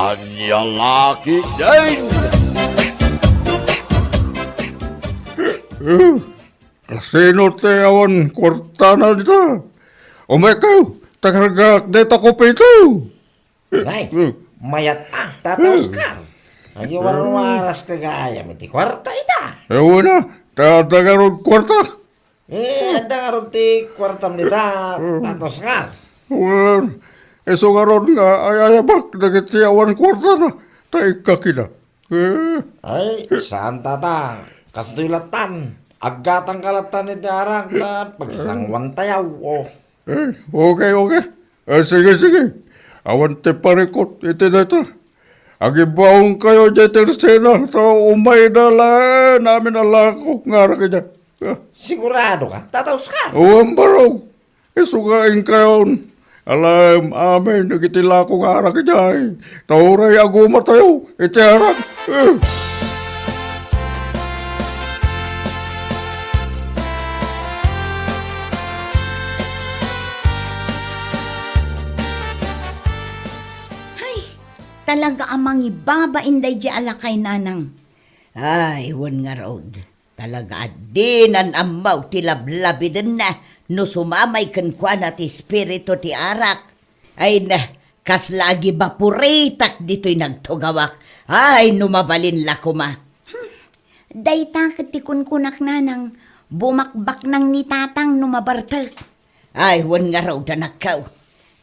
Anya laki din! Kasino te awan kwartana dito? Umekaw, takaragak dito ko pito. Nay, mayat Tata Oscar. Ang iwarong waras kagaya, iti kwarta ita. Ewan na, tatagarod kwarta. Ada nga ron ti kwartam nita, Tata Oscar. Well, eso nga ron nga ayayabak, nagiti awan kwarta na. Taikakina. Ay, saan tata? Kastulatan. Agatang kalatan iti arang na pagsangwan tayaw. Oh. Okay. Sige. Awan te parikot, iti dito. Agibaong kayo dyan tersena, so umay na lang namin alako nga ra kanya. Sigurado ka, Tata Oscar? Uwang barog, isugain kayo. Alam amin, nagitila ko nga ra kanya. Tauray aguma tayo, iti harap. Talaga amang ibabain day di alakay nanang. Ay, wan nga road. Talaga adinan amaw ti lablabi din na no sumamay kan kwa na ti spirito ti arak. Ay na, kas lagi bapuritak dito'y nagtugawak. Ay, numabalin la kuma. Day takot ti kunkunak nanang. Bumakbak nang ni tatang numabartal. Ay, wan nga road anakaw.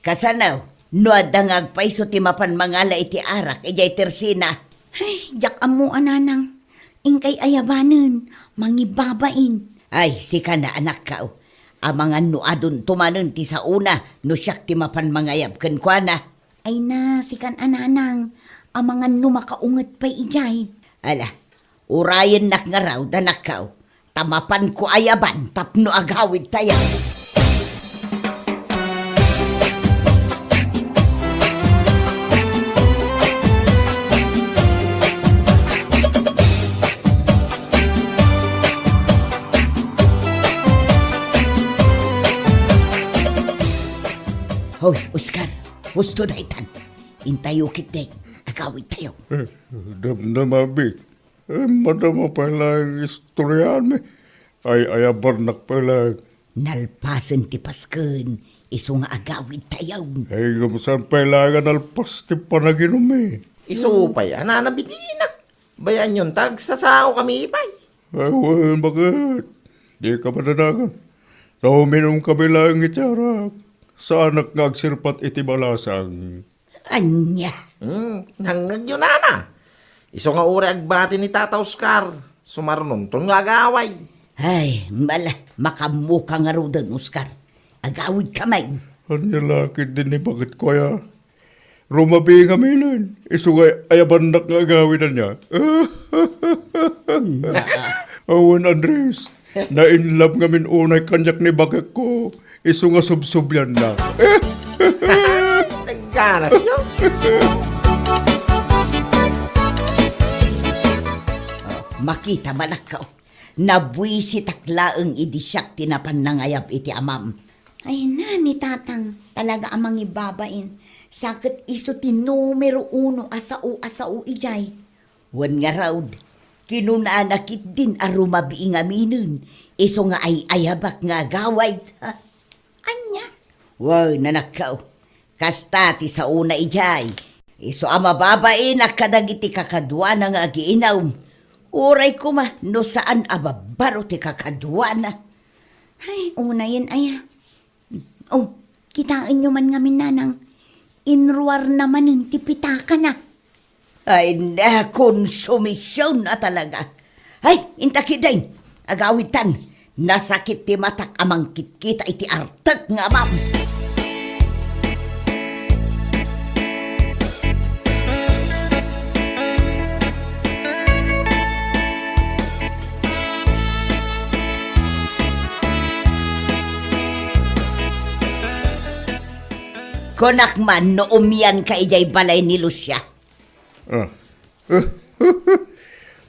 Kasanaw, no adangag paiso ti mapan mangala iti arak, ijay tersina. Ay, jak amu ananang. Ingkay ayabanen, mangibabain. Ay, si ka na anak ka. Amangan no adun tumanon ti sa una, no siyak ti mapan mangayab kan kwa na. Ay na, sikan ananang. Amangan no makaungat pa ijay. Ala, urayan nak nga raw danak ka. Tamapan ko ayaban, tapno agawid tayo. Hoy, Oscar, gusto daitan. Intayo kiteng, agawid tayo. Damdamabi. Madama pala ang istoryan me. Ay ayabarnak pala. Nalpasan ti Pasken, iso nga agawid tayo. Ay gamusan pala nga nalpas ti panaginom me. Isupay, ananabidina. Bayan yun, tagsasao kami ipay. Ay wan, bakit? Di ka madanagan. So uminom kami lang itsara. Sa anak nga agsirpat iti balasang. Anya. Hanggang yun na. Iso nga uri agbati ni Tata Oscar. Sumarnon ton nga agaway. Ay, makamuka nga ro doon, Oscar. Agawid kamay. Anya lakid din ni bakit ko ya. Rumabi kami nun. Isugay ayabandak nga agawin na niya. Awan Andres. Na-inlove ngamin unay kanyak ni bakit ko. Iso nga subsubyan na. Nagganas yun. Makita malakaw. Nabuisi taklaang idisyak tinapan nangayab iti amam. Ay na ni tatang. Talaga amang ibabain. Sakit iso ti numero 1 asao ijay. Wan nga raud. Kinunanakit din arumabi nga minun. Iso nga ay ayabak nga gaway. Anya? Wow, nanakaw. Kasta ti sa una ijay. Iso ama babae nakadag iti kakadwa na nga agiinaw. Uray ko ma, no saan ababaro ti kakadwa na. Ay, una yan ay. Oh, kitain nyo man nga minanang. Inruar naman ng tipitaka na. Ay na, konsumisyon na talaga. Ay, intakidain. Agawitan. Nasakit ti matak amang kitkita iti artak nga amam. Konak man no umiyan ka ijay balay ni Lucia.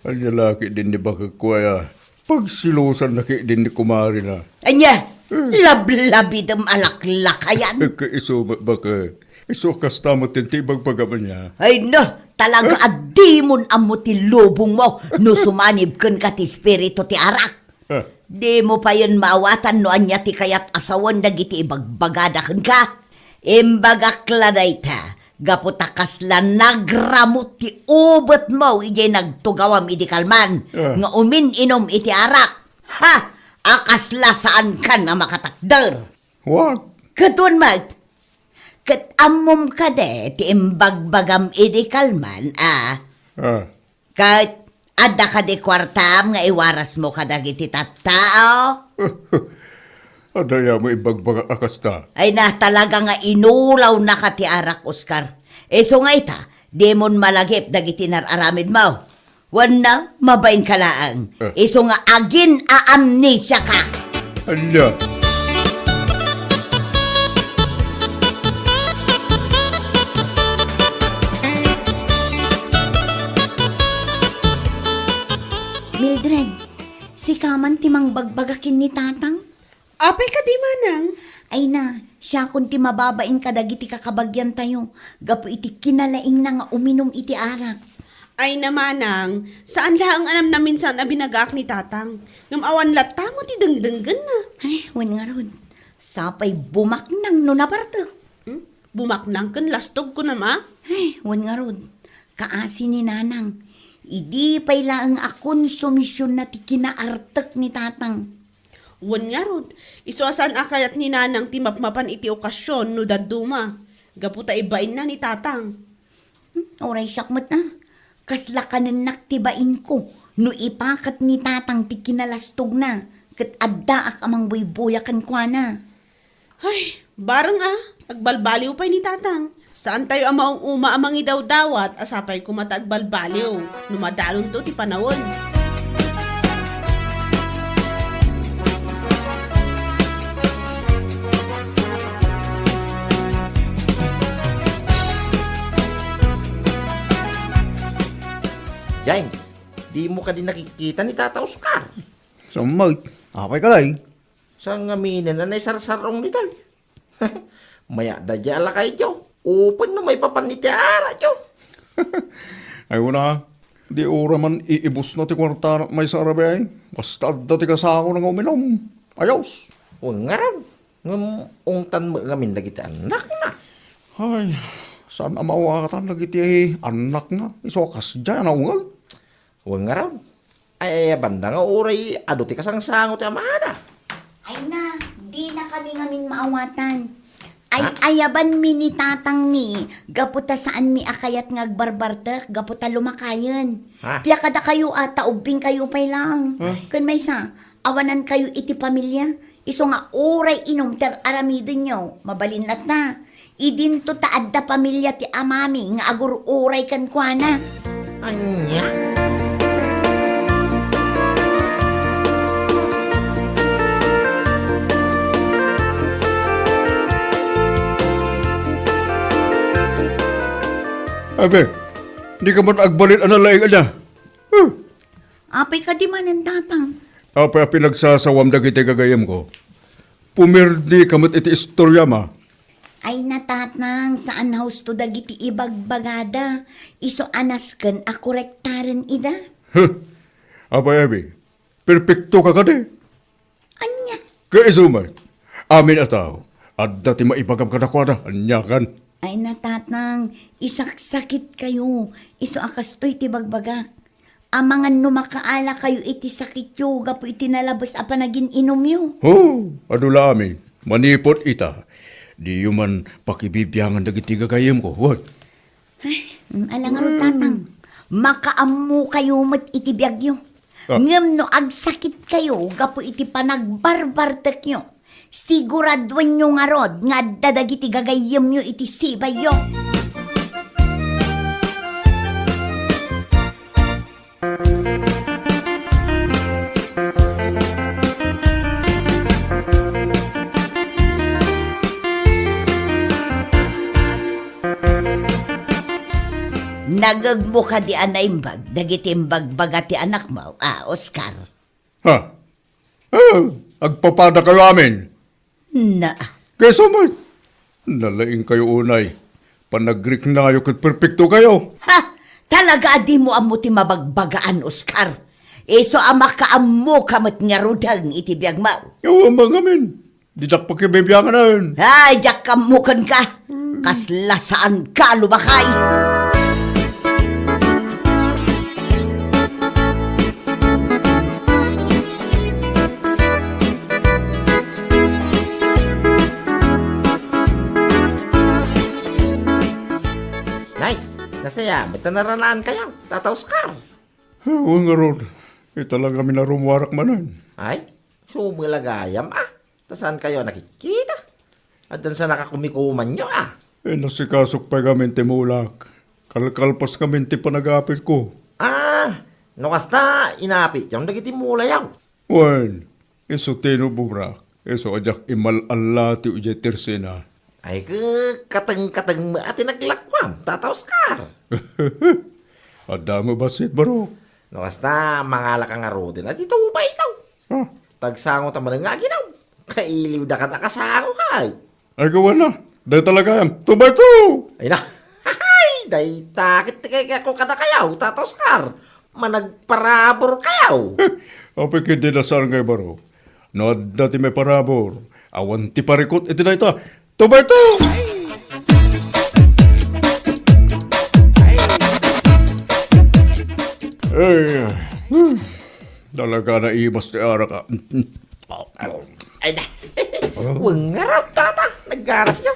Anya laki din ni bakakwaya. Pagsilusan na kay din ni kumari na. Anya, lablabi dem alaklakayan. Kaiso baka. Iso kasta mo tintibag pagaman niya. Ay no, talaga adi mon amo ti lubong mo no sumanib ken ka ti espiritu ti arak. Ah, Di mo pa yun maawatan no anya ti kayat asawan dagiti ibagbagadaken ka. Imbagakla dayta, gaputakas la nagramot ti ubot mo ijay nagtugawam idikalman nga umin-inom iti arak. Ha! Akasla saan ka na makatakder. wag. Katun mag, kat amom ka de, ti imbagbagam idikalman, Ah, kat ada ka di kwartam nga iwaras mo kadagiti tattao. adaya mo ibagbaga akasta. Ay na talaga nga inulaw na ka ti arak, Oscar. So nga ita, di mon malagip dagiti nararamid mo. Wan na, mabain ka laang. So nga agin aamnesia ka. Anya. Mildred, si Kaman timang bagbagakin ni Tatang? Apay ka di manang. Ay na, siya kung ti mababain ka dagiti kakabagyan tayo. Gapo iti kinalaing na nga uminom iti arak. Ay namanang, saan laang anam na minsan na binagak ni tatang? Ngam awan lata mo ti dengdenggan na. Ay, wan nga rod. Sapay bumaknang no naparto. Bumaknang kan lastog ko na ma. Ay, wan nga rod. Kaasi ni Nanang. Idi pay laang akon sumisyon na ti kinaartek ni Tatang. Wan nga rod. Isuasan akayat ni nanang ti mapmapan iti okasyon no daduma. Gaputa ibain na ni tatang. Oray syakmat na. Kasla kanan naktibain ko. No ipakat ni Tatang ti kinalastog na. Kat adda ak amang buybuyakan kwa na. Ay, bareng agbalbaliw pa ni tatang. Saan tayo amaong amang daw dawat, asapay kumata agbalbaliw. Numadalon to ti panawon. James, di mo ka din nakikita ni Tata Oscar. Samay. Apay ka lay. Sa ngaminin na naisar-sarong nito. Maya da jala kay Joe. Open na may papanitiara, Joe. Ay una, di ora man iibus na ti kwarta may sarabi ay. Basta dati ka sa ako nang uminom. Ayos. Huwag nga raw. Ungtan mo ngamin na kita anak na. Ay, saan amawakatan lagi ti anak nga. Isokas dyan na ungal. Huwag nga raw. Ay, banda nga oray, ado ti kasangsango ti amada. Ay na, di na kami ngamin maawatan. Ay ayaban mi ni Tatang mi, gaputa saan mi akayat ngagbarbartek, gaputa lumakayan. Ha? Piya kada kayo ata, ubing kayo pay lang. Kun may sa, awanan kayo iti pamilya, iso nga oray inom ter aramidin nyo, mabalinlat na. Idin to taadda pamilya ti amami, nga agur oray kan kwa na. Anya? Abe, di ka man agbalit ang nalaing niya. Apay ka di man ang Tatang. Apay pinagsasawam dagiti kagayam ko. Pumirdi kamot iti istorya ma. Ay natatang, saan house to dagiti ibagbagada, iso anasken a korektaren ida? Apay abi, perfecto ka kade. Anya? Kaisuman, amin ataw. At dati maibagam ka na kwa na, anyakan. Ay natatang, isaksakit kayo, iso akastoy ti bagbagak. Amangan no makaala kayo iti sakit yo, gapo iti nalabas a panagin inom yo. Adula amin, manipot ita. Di yuman pakibibyangan dagiti gagayam ko, what? Alang nga ron, Tatang, makaamu kayo mat iti biyagyo. Ngem no agsakit kayo, gapo iti panagbarbartek yo. Siguraduan nyo nga rod, nga dadagiti gagayam nyo iti sibay yo. Nagagmo ka di anaimbag, dagiti imbagbaga ti anak mo, Oscar. Ha? Agpapada kayo amin. Na, Kesa man, nalaing kayo unay. Panagrik na ayo kat perfecto kayo. Ha? Talaga di mo amo ti mabagbagaan, Oscar. Iso ama ka amo kamat nga rudang iti biyag mo. Yawa mga min. Didak pa kibibiyangan na yun. Ay, jak kamukan ka. Kaslasaan ka lumakay. Nay, nasaya, ba't naranaan kayo? Tata Oscar. Oo nga ron. Talaga minarumwarak manan. Ay, sumilagayam Saan kayo nakikita? At dun sa nakakumikuman nyo Nasikasok pa kami timulak. Kalkalpas kami ti panagapit ko. Nukas na inapit yung nagiti mula yaw. Wan, iso tino bumrak. Iso ajak imalala ti uje tersena. Ay kateng-kateng ati naglakwam, Tata Oscar. Adamo basit barok. Nukas na mangalak ang arutin at ito ba itaw? Ah, Tagsango taman nga ginaw. Kailiw da ka nakasango kay. ay gawan na. Dahil talaga yan. Tubay to! Ay na. Ay, day takit kay ako kada kayaw, Tata Oscar. Managparabor kayaw. Apay kindi na saan ngay baro. No, dati may parabor. Awan ti parikot. Iti na ito. Tubay to! Ay, talaga na imas ti ara ka. Ay na. Huwag ngarap, Tata. Naggarap niyo.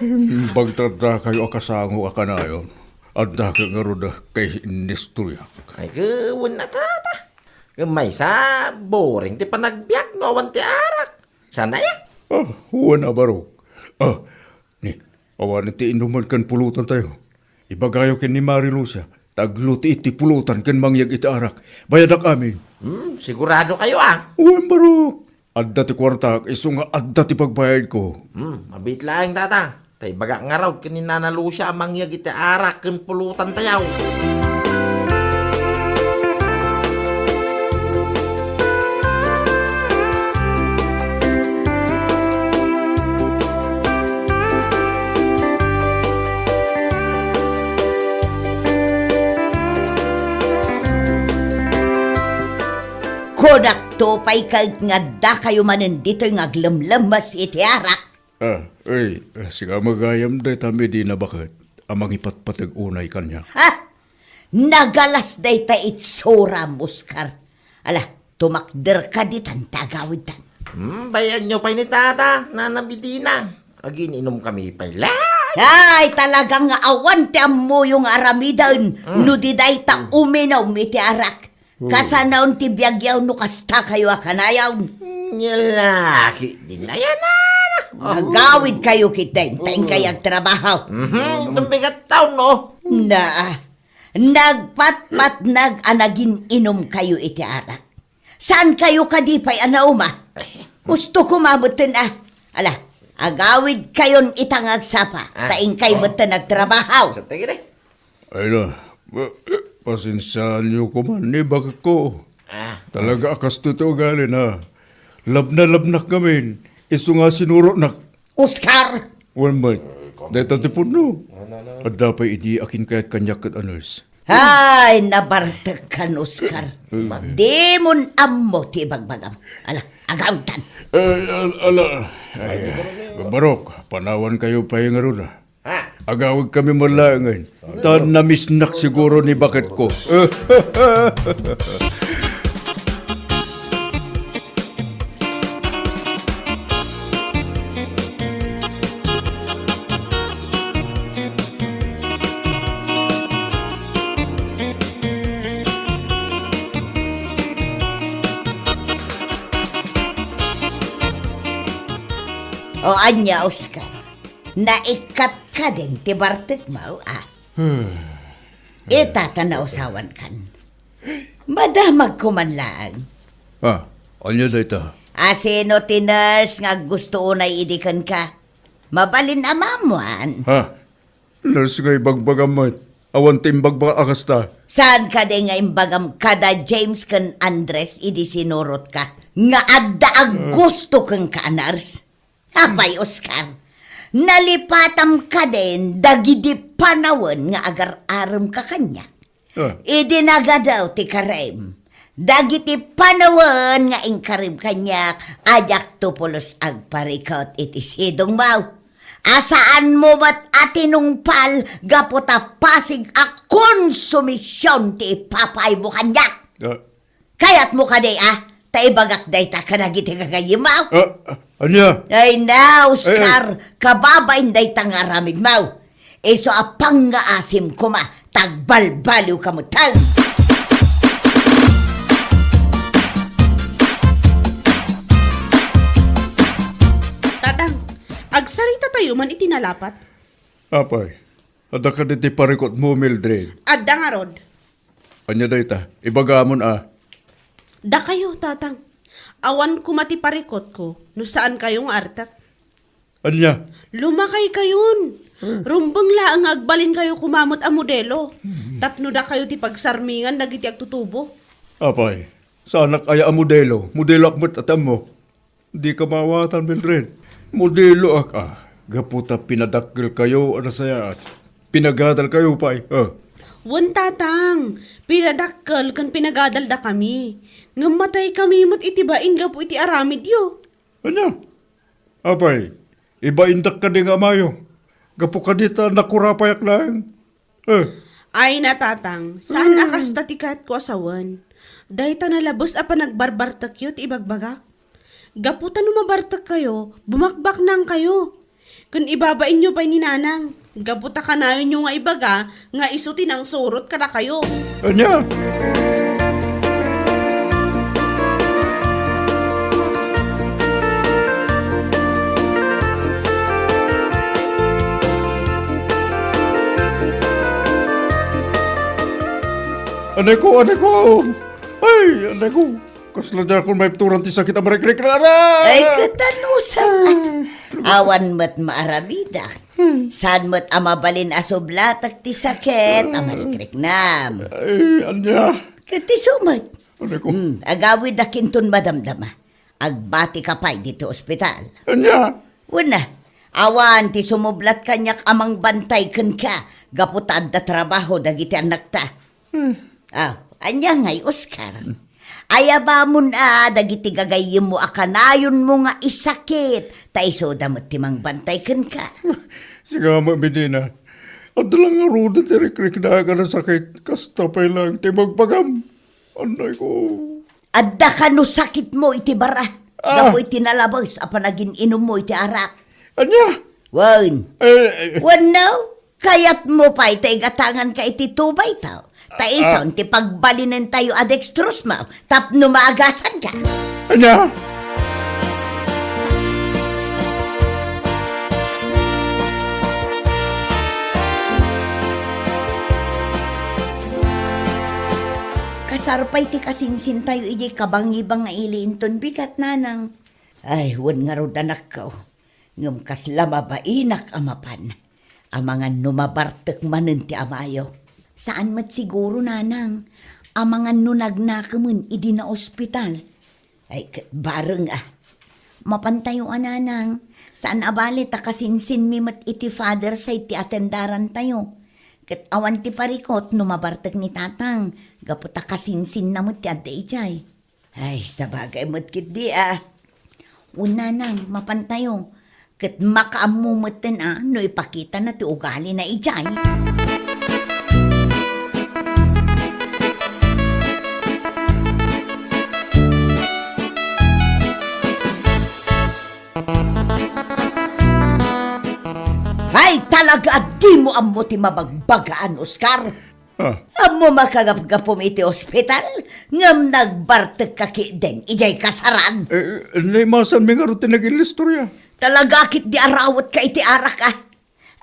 Bagtada kayo akasango ka na yun. Anda ka nga ron kay inistorya. Ay, kawan na, Tata. May sa boring ti panagbiyak no awan ti arak. Sana ya? Huwag na barok. Ni, awan ti inuman kan pulutan tayo. Ibagayo kin ni Marilucia. Tagluti iti pulutan kan mangyag iti arak. Bayadak amin. Sigurado kayo Huwag barok. Adda ti kwarta, iso nga adda ti pagbayad ko. Mabit lang, Tata. Tay baga nga raw kaninanalo siya mangyag iti arak kan pulutan tayaw. Kodak to pa'y kag nga da kayo manin dito'y ngaglamlamas iti arak. Siga magayam day tami di na bakit. Amang ipatpatag unay kanya. Ha? Nagalas day ta itsura, Oscar. Ala, tumakder ka di tan tagawid tan. Bayan nyo pa ni Tata, nanabidina. Agin inom kami pa Ay, talagang awan ti mo yung aramidan. No di day ta uminaw iti arak. Kasanaon ti biyagyaw no kasta kayo akanayaw. Nyalaki, di na yan Nagawid kayo kitain, taing kayag trabaho. Itong bigat taon, no? Nagpatpat nag-anagin inom kayo iti arak. Saan kayo kadipay anauma? Gusto ko mabutin Ala, agawid kayon itangag sapa, taing kayo butin nagtrabaho. Sa tingin Ay na, pasensyahan niyo ko man, bakit ko? Talaga akas totoo gali na. Labna kami. Iso nga sinuro na. Oscar! One month. Dahil tatipon no. At dapat idi akin kahit kanyak at aners. Ay, nabartag kan, Oscar. Di mon ammo ti bagbagam. Ala, agawitan. Barok, panawan kayo pa yung aron Agawag kami malangan. Tan namisnak siguro ni bakit ko. O anya, Oscar. Naikat ka din, ti Bartek mo, Itatanaw-sawan kan. Madamag ko man lang. Anya da ita? Asino ti nurse nga gusto unay idikan ka. Mabalin amamuan. Nurse nga ibagbagamat. Awan timbagbaga akasta. Saan ka din nga imbagam kada James kan Andres idi sinurot ka? Nga adda ang gusto kang ka, nurse. Abay, Oscar. nalipatam ka din dagiti panawon nga agar-aram ka kanya. Idinaga daw ti karem. Dagiti panawon nga ingkarim kanyak ajak tupulos agparikot iti sidong mau. Asaan mo ba't atinungpal gaputa pasig a konsumisyon ti papay mo kanyak? Kayat mo ka day taibagak day ta ka nagiti kagayimaw. Anya? Ay na, Oscar, kababain day ta nga ramid mau. Iso apang nga asim kuma, tagbalbaliw ka mo tang. Tatang, agsarita tayo man itinalapat. Apay, ada ka diti parikot mo, Mildred. Adda nga rod. Anya day ta, ibagamon Da kayo, tatang. Awan kumati parikot ko, no saan kayong artak. Anya? Lumakay kayon. Rumbang laang agbalin kayo kumamot a modelo. Tapno da kayo ti pagsarmingan nagiti agtutubo. Apay, sa anak ay ang modelo. Modelo akmat atam mo. Di ka mawatan, Mildred. Modelo gaputa pinadakil kayo, ano saya, pinagadal kayo, pay. Wan tatang, pinadakkel kan pinagadal da kami. Ngamatay kami mat itibain ga po iti aramid yo. Ano? Apay, iba indak ka di nga mayo. Gapo ka dita nakurapayak lang. Ay na tatang, saan akas tatikat ko asawan? Dahi ta nalabos apa nagbarbartak yun ibagbagak. Gaputan numabartak kayo, bumakbak nang kayo. Kung ibabain nyo pa'y ninanang, gaputa ka na yun yung nga ibaga, nga isutin ang surot ka na kayo. Anya? Anay ko! Ay, anay ko! Kasla na akong may turang ti sakit ang marikrik na Ay, katanusan. Awan mo't maaramida. Saan mo't amabalin asoblatak ti sakit, amarikrik nam. Ay, anya? Kati sumat. Anay ko? Agawid na kinton madamdama. Agbati ka pa'y dito ospital. Anya? Una, awan ti sumublat kanyak amang bantay kan ka. Gaputad da trabaho dagiti anak ta. Anya ngay, Oscar. Ayaba mo na, dagiti gagayim mo akanayon mo nga isakit. Taiso damot timang bantay kan ka. Siga mo, Medina. Ang dalang nga ruda ti rikrik na ka na sakit. Kasta pa'y lang ti magpagam. Anay ko. Adda ka no sakit mo iti bara. Gapo iti nalabas apa naging inom mo iti arak. Anya? Wan. Wan no? Kayat mo pa iti gatangan ka iti tubay tao. Taison, ti pagbalinan tayo adextrose mo, tapno maagasan ka. Anya? Kasarpay ti kasinsin tayo iji kabang-ibang nga iliinton bigat nanang. Ay, wan nga rod anak ko. Ngam kasla mabainak amapan. Amangan numabartek manen ti amayo. Saan mat siguro, nanang, amangan nunagnakamun idi na ospital. Ay, bareng Mapantayuan, nanang, saan abali ta kasinsin mi mat iti father sa iti atendaran tayo. Kat awan ti parikot numabartek ni tatang, gaputa kasinsin na mat ti adda ijay. Ay, sabagay mat kit di Nanang, mapantayo. Kat makaamumutin no ipakita na ti ugali na ijay. Ay, talaga di mo amo ti mabagbagaan, Oscar. Amo makagapgapom iti ospital, ngam nagbarteg kaki den, ijay kasaran. Naimasan mi nga rutin naging istorya. Talaga kit di arawat ka iti arak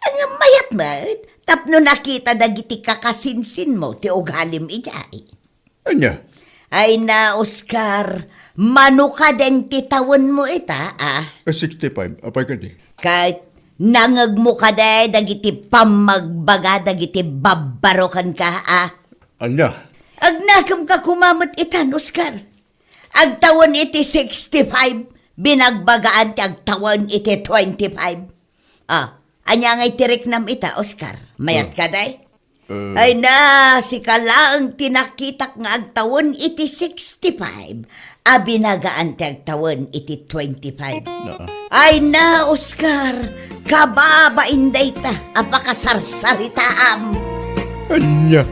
Ang mayat mat, tapno nakita dagiti kakasinsin mo, ti ugalim ijay. Anya? Ay na, Oscar, mano ka den ti tawon mo ita, 65, apay ka di. Kahit nangag mo ka dagiti pamagbaga, dagiti babarokan ka, Anya? Agnakam ka kumamot itan, Oscar. Agtawon iti 65, binagbagaan ti agtawon iti 25. Anya ngay tirik nam ita, Oscar. Mayat ka, day? Ay na, si kalaang tinakitak nga agtawon iti 65. Abi nagaan ti agtawon iti 25. Ay na, Oscar. Kababa inday ta. Apakasarsaritaam. Anya.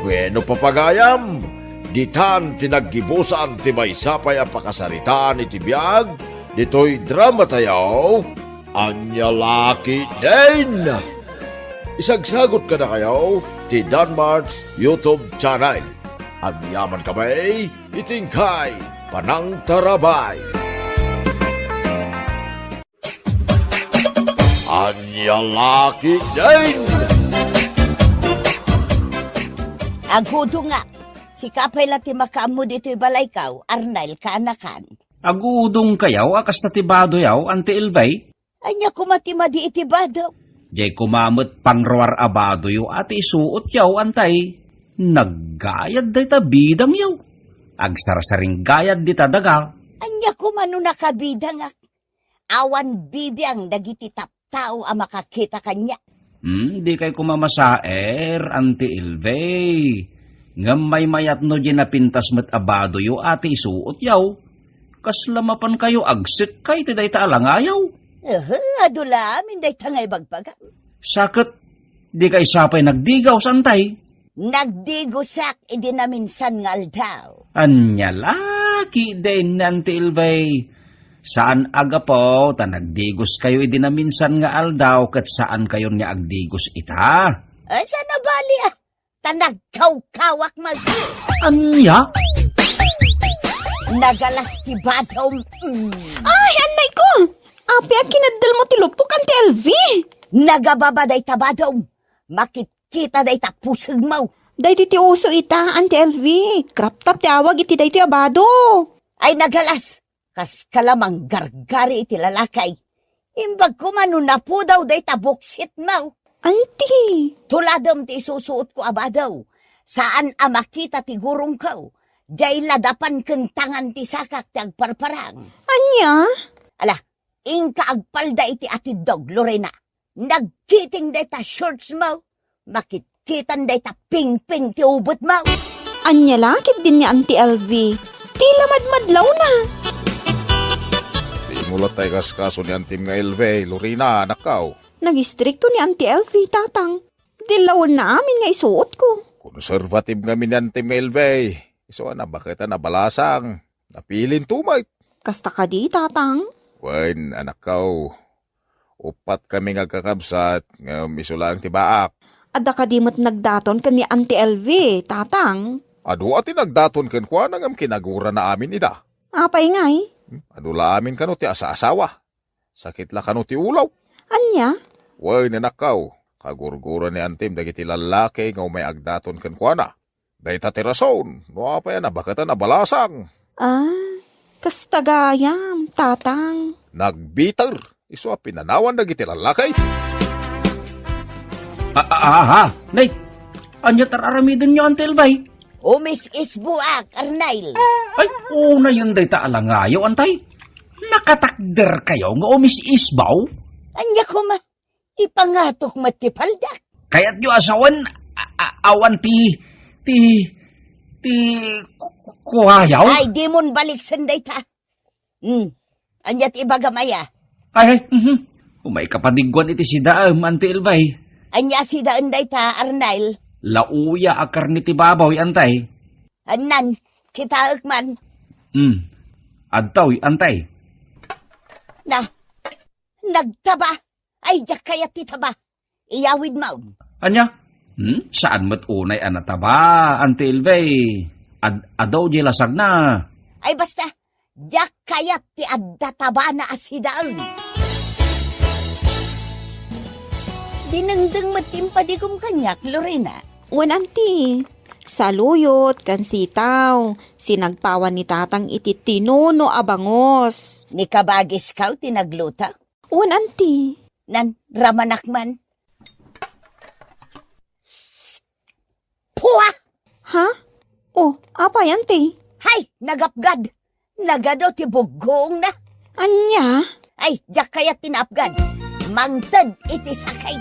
Bueno papagayam, ditan tinaggibusan ti may sapay ang pakasaritaan iti biyag, dito'y drama tayaw, anya laki din. Isagsagot ka na kayo ti Danmar's YouTube channel. Ang yaman kamay, itingkay, panang tarabay. Anya laki din. Agudo nga. Si kapay lati makamu dito'y balaykaw, Arnel kanakan. Agudong kayaw, akas natibado yaw, ante ilbay. Anya kumatima di itibado. Jay kumamot pangrawar abado yu ati isuot yaw, antay. Naggayad day ta bidang yaw. Agsarsaring gayad di ta daga. Anya kumano nakabida nga. Awan bibiyang dagiti taptao ang makakita kanya. Di kay kumamasaer, ante ilbay. Ngam may mayat no di napintas met abado yu ati isuot yaw. Kaslamapan kayo agsik kay tiday ta alangayaw. Adula, minday tangay bagbaga. Sakit, di kay sapay nagdigaw santay. Nagdigusak, idi na minsan ngal daw. Anya laki din nanti ilbay. Saan aga po, ta nagdigos kayo idi na minsan nga aldaw, kat saan kayo niya agdigos ita? Sana bali tanagkaw-kawak mag... Anya? Nagalas ti badaw. Ay, anay ko! Api ang kinadal mo tilupok ang LV. Nagababaday tabadaw. Makikita day tapusag mo. Day ti uso ita, Auntie LV. Crop top ti awag iti day ti abado. Ay nagalas. Kas kalamang gargari iti lalakay. Imbag kumano na po daw day tabuksit mo. Auntie. Tuladam ti isusuot ko abadaw. Saan makita ti gurong ko. Jay ladapan kentangan ti sakak ti agparparang. Anya? Ala, ingka agpalda iti ati dog, Lorena. Nagkiting day ta shorts mo. Makitkitan day ta ping-ping ti ubot mo. Anya lakit din ni Auntie LV. Ti lamad-madlaw na. Di mulat tayo kaskaso ni Antim nga Elve, Lorena, nakaw. Nagistrikto ni Auntie LV, tatang. Dilawan na amin nga isuot ko. Konservative nga ni Antim nga Elve. Iso na, bakit na balasang? Napilin tumay. Kasta ka di, tatang. Wen, anak kaw. Upat kami nga kakabsat, nga misulang tibaak. Ada ka di mo't nagdaton ka ni Auntie LV, tatang. Ado ati nagdaton kan kwa nangam kinagura na amin ida. Apay ngay. Ado la amin kano ti asa-asawa. Sakit la kano ti ulaw. Anya? Wen, anak kaw. Kagurgura ni Antim dagiti lalaki nga may agdaton kan kwa na. Day tatirason, no apa yan, bakit na balasang. Kastagayam, tatang. Nagbiter, iso pinanawan na giti lalakay. Nay, anya tararamidin nyo, Ante Elbay? Umis isbuak, Arnel. Ay, una yun day ta alangayo, Antay. Nakatakder kayo nga umis isbaw? Anya ko ma, ipangatok matipaldak. Kaya't nyo asawan, awan kuhayaw? Ay, di mon balik sanday ta. Anyat ibagamaya. Ay, umay kapadigwan iti si Daam, Ante Elbay. Anya si daanday ta, Arnel. Lauya akar ni tibabaw, Antay. Anan, kita akman. Adtaw, Antay. Na, nagtaba. Ay, jak kayat titaba. Iyawid mo. Anya? Saan mo't unay anataba, Ante Elbay? Adaw di lasag na. Ay basta, jak kayat ti addataba na asidaan. Dinangdang matimpadigom kanyak, Lorena. Wan, Auntie. Saluyot, kan sitaw. Sinagpawan ni tatang iti tinuno abangos. Ni kabagis kaw tinagluta. Wan, Auntie. Nan, ramanakman. Puwa! Ha? Oh, apay, Auntie. Hay, nagapgad. Nagado ti bugong na. Anya? Ay, jak kaya tinapgan. Mangtad iti sakay.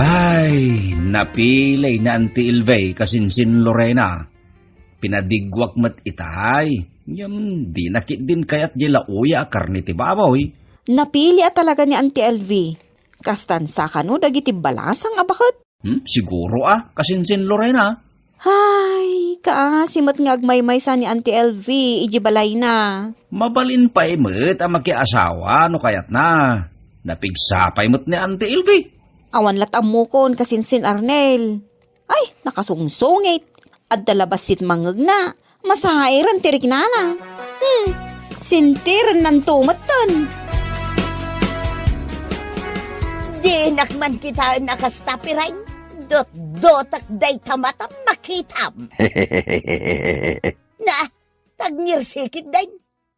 Ay, napilay na Auntie Ilvey kasinsin Lorena. Pinadigwak mat itay. Di nakit din kayat jela uya karni ti babaw. Napili at talaga ni Auntie LV. Kastan sa kano dagiti balasang abakot. Siguro kasinsin Lorena. Hay, kaasimot nga agmaymay sa ni Auntie LV, ijibalay na. Mabalin pa imot ang makiasawa no kayat na. Napigsapay mo't ni Auntie Ilvey. Awan latam mo kon kasinsin Arnel. Ay, nakasungsungit. At dalabasit mangag na. Masahairan tirik nana. Sintiran ng tumatan. Di nakman kita nakastapiray. Dot-dotak day tamatam makitam. Na, tagnirsikit day.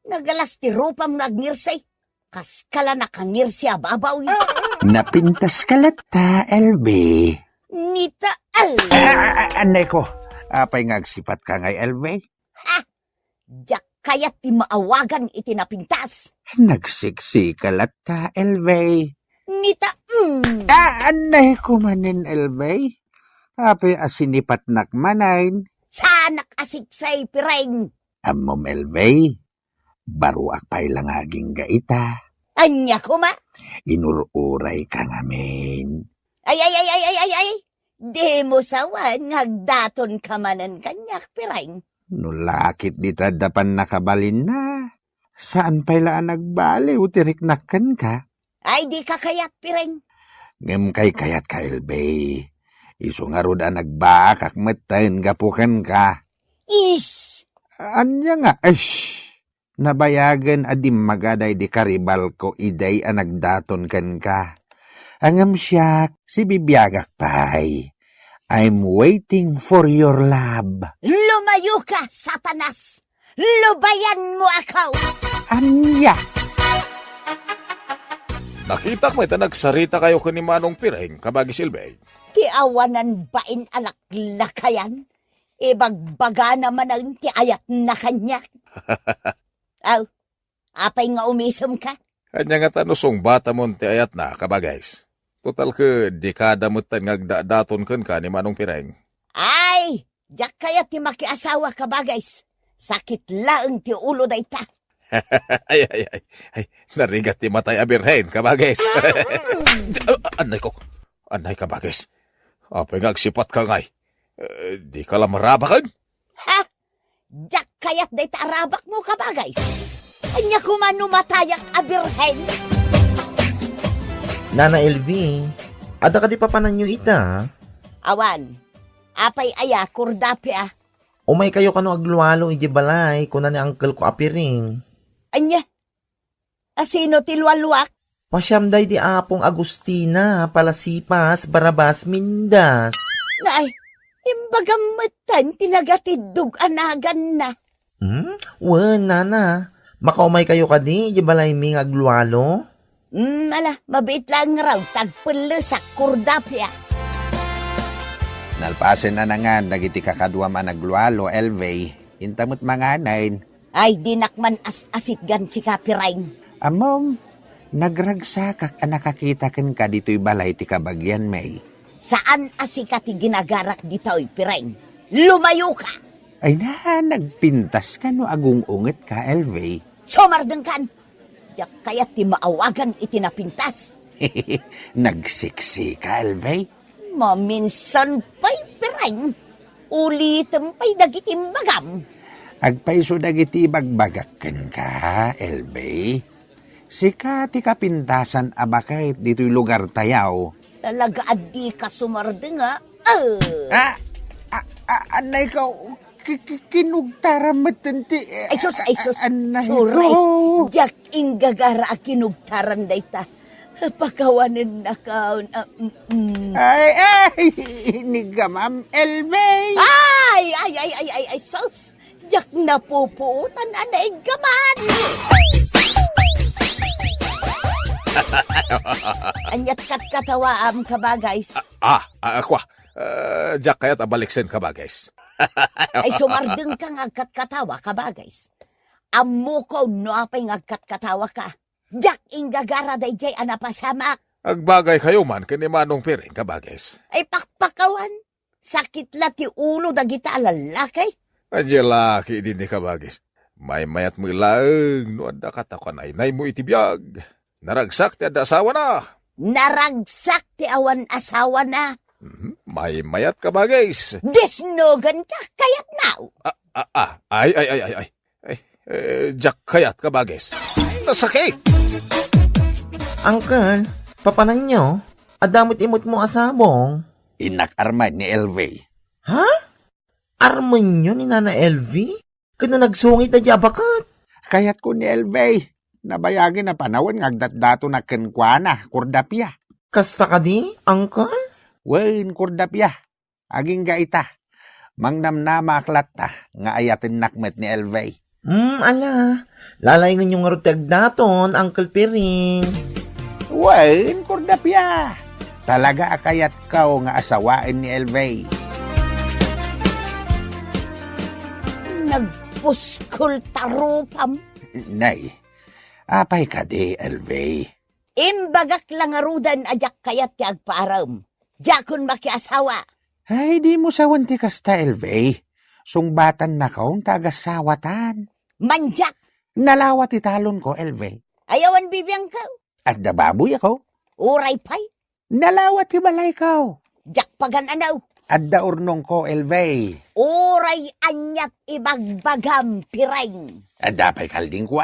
Nagalas ti rupam nagnirsay. Kaskala nakangirsi ababaw. Napintas ka lata, LB. Nita, Anay ko, apay ngagsipat ka ngay, LB? jak kaya ti maawagan iti napintas. Nagsiksi ka lata, LB. Nita, Anay ko manin, LB. Apay asinipat nakmanain. sanak asiksay pireng. Amom, LB. Baro akpay lang aging gaita. Anya ko ma? Inururay ka ngamin. Ay. Di mo sawan, ngagdaton ka manan kanyak pireng. Nulakit di tadapan nakabalin na. Saan pailaan nagbali utirik nakan ka? Ay, di ka kayat pireng. Ngem kay kayat ka, LB. Iso nga roda nagbakak matayin gapukan ka. Ish! Anya nga, nabayagan adim magaday di karibal ko iday anagdaton kan ka. Angam siya, si bibiyagak pay. I'm waiting for your love. Lumayo ka, satanas! Lubayan mo akaw! Anya? Nakita ko ita nagsarita kayo ni Manong Pireng, kabagi Silbey. Tiawanan bain alak lakayan? Ibagbaga naman ang tiayat na kanyak. Aw, apay nga umisom ka? Kanya nga tanusong bata mo ti ayat na, kabagays. Total ka, dekada mo tan ngagdaton ka ni Manong Pireng. Ay, jak kaya ti makiasawa ka bagays. Sakit laeng ti ulo day ta. ay, narigat ti matay abirhen, kabagays. Anay kabagays. Apay ngagsipat ka ngay. Di ka lang marabakan? Ha? Jak kayat day ta arabak mo ka bagays. Anya kumano matayak abirhen. Nana LV, ada ka di papananyo ita? Awan, apay aya kurdapi Umay kayo kano agluwalo iji balay, kuna ni uncle ko apiring. Anya? Asino tilwaluak? Pasyamday di apong Agustina, Palasipas, Barabas, Mindas. Nay, imbagamatan tinagatidug anagan na. Nana. Makaumay kayo ka di, iji balay ming agluwalo? Ala, mabit lang raw, tagpulusak kurdapya. Nalpasen na nga, nagiti kakadwa man naglualo, LV. Intamot mga nain. Ay, dinakman as-asit gan si kapirain. Amom, nagragsakak nakakita kan ka dito'y balay ti kabagyan, May. Saan asikati ginagarak dito'y pirain? Lumayo ka! Ay na, nagpintas ka no agung unget ka, LV. Sumardeng kan! Yak kaya ti maawagan itinapintas. Nagsiksi ka, LV. Maminsan pa'y pirain. Ulitin pa'y dagitimbagam. Agpaiso dagiti bagbagakken ka, LV. Sika ti kapintasan abakait dito'y lugar tayaw. Talaga adi ka sumardeng Anay ka, kinugtaran matanti. Ay sus, Anay sorry. ko. Jak inggagara a kinugtaran dayta. Pakawanin na ka. Ay, iniga ma'am, LV. Ay, sus. Jak napupuutan anay gaman. Anyat kat katawaam ka ba, guys? Ako. Jack kaya't abaliksen kabagays. Ay sumardeng ka nga agkat-katawa ka ba, guys? Amo ko no apay nga agkat-katawa ka. Jak inggagara day jay anapasamak. Agbagay kayo man kani Manong Piring kabagis. Ay pakpakawan. Sakit la ti ulo dagita lalakay. Anya laki din ni kabagis. May mayat mo ilaeng no adda katakon ay nay mo itibiyag. Naragsak ti adda asawa na. Naragsak ti awan asawa na. May mayat kabagis. Desnogan ka kayat now. Ay. Jak kayat kabagis. Nasakit. Uncle, papanan nyo? Adamot-imot mo asabong. Inak-arman ni Elvey. Ha? Arman nyo ni Nana LV? Kano nagsungit na jabakat? Kayat ko ni Elvey. Nabayagin na panahon ngagdat-dato na kenkwana, kurdapya. Kasta ka di, Uncle? Wen kurdapya. Aging gaita. Mangnamnama aklatta nga ayatin nakmet ni Elvey. Ala. Lalayngan yung ngarutag daton, Uncle Piring. Wen kurdapya. Talaga akayat kao nga asawain ni Elvey. Nagpuskol tarupam. Nay, apay ka di, Elvey. Imbagak lang arudan ajak kayat ti agpaaram. Jakon makiasawa. Ay, di mo sawan ti kasta, Elvey. Sungbatan na kaong tagasawatan. Manjak. Nalawat italon ko, Elvey. Ayawan bibiyang ka. At dababoy ako. Uray pay. Nalawat ti balay ko. Jak pagan anaw. At daurnong ko, Elvey. Uray anyat ibagbagam pireng. At dapay kalding ko,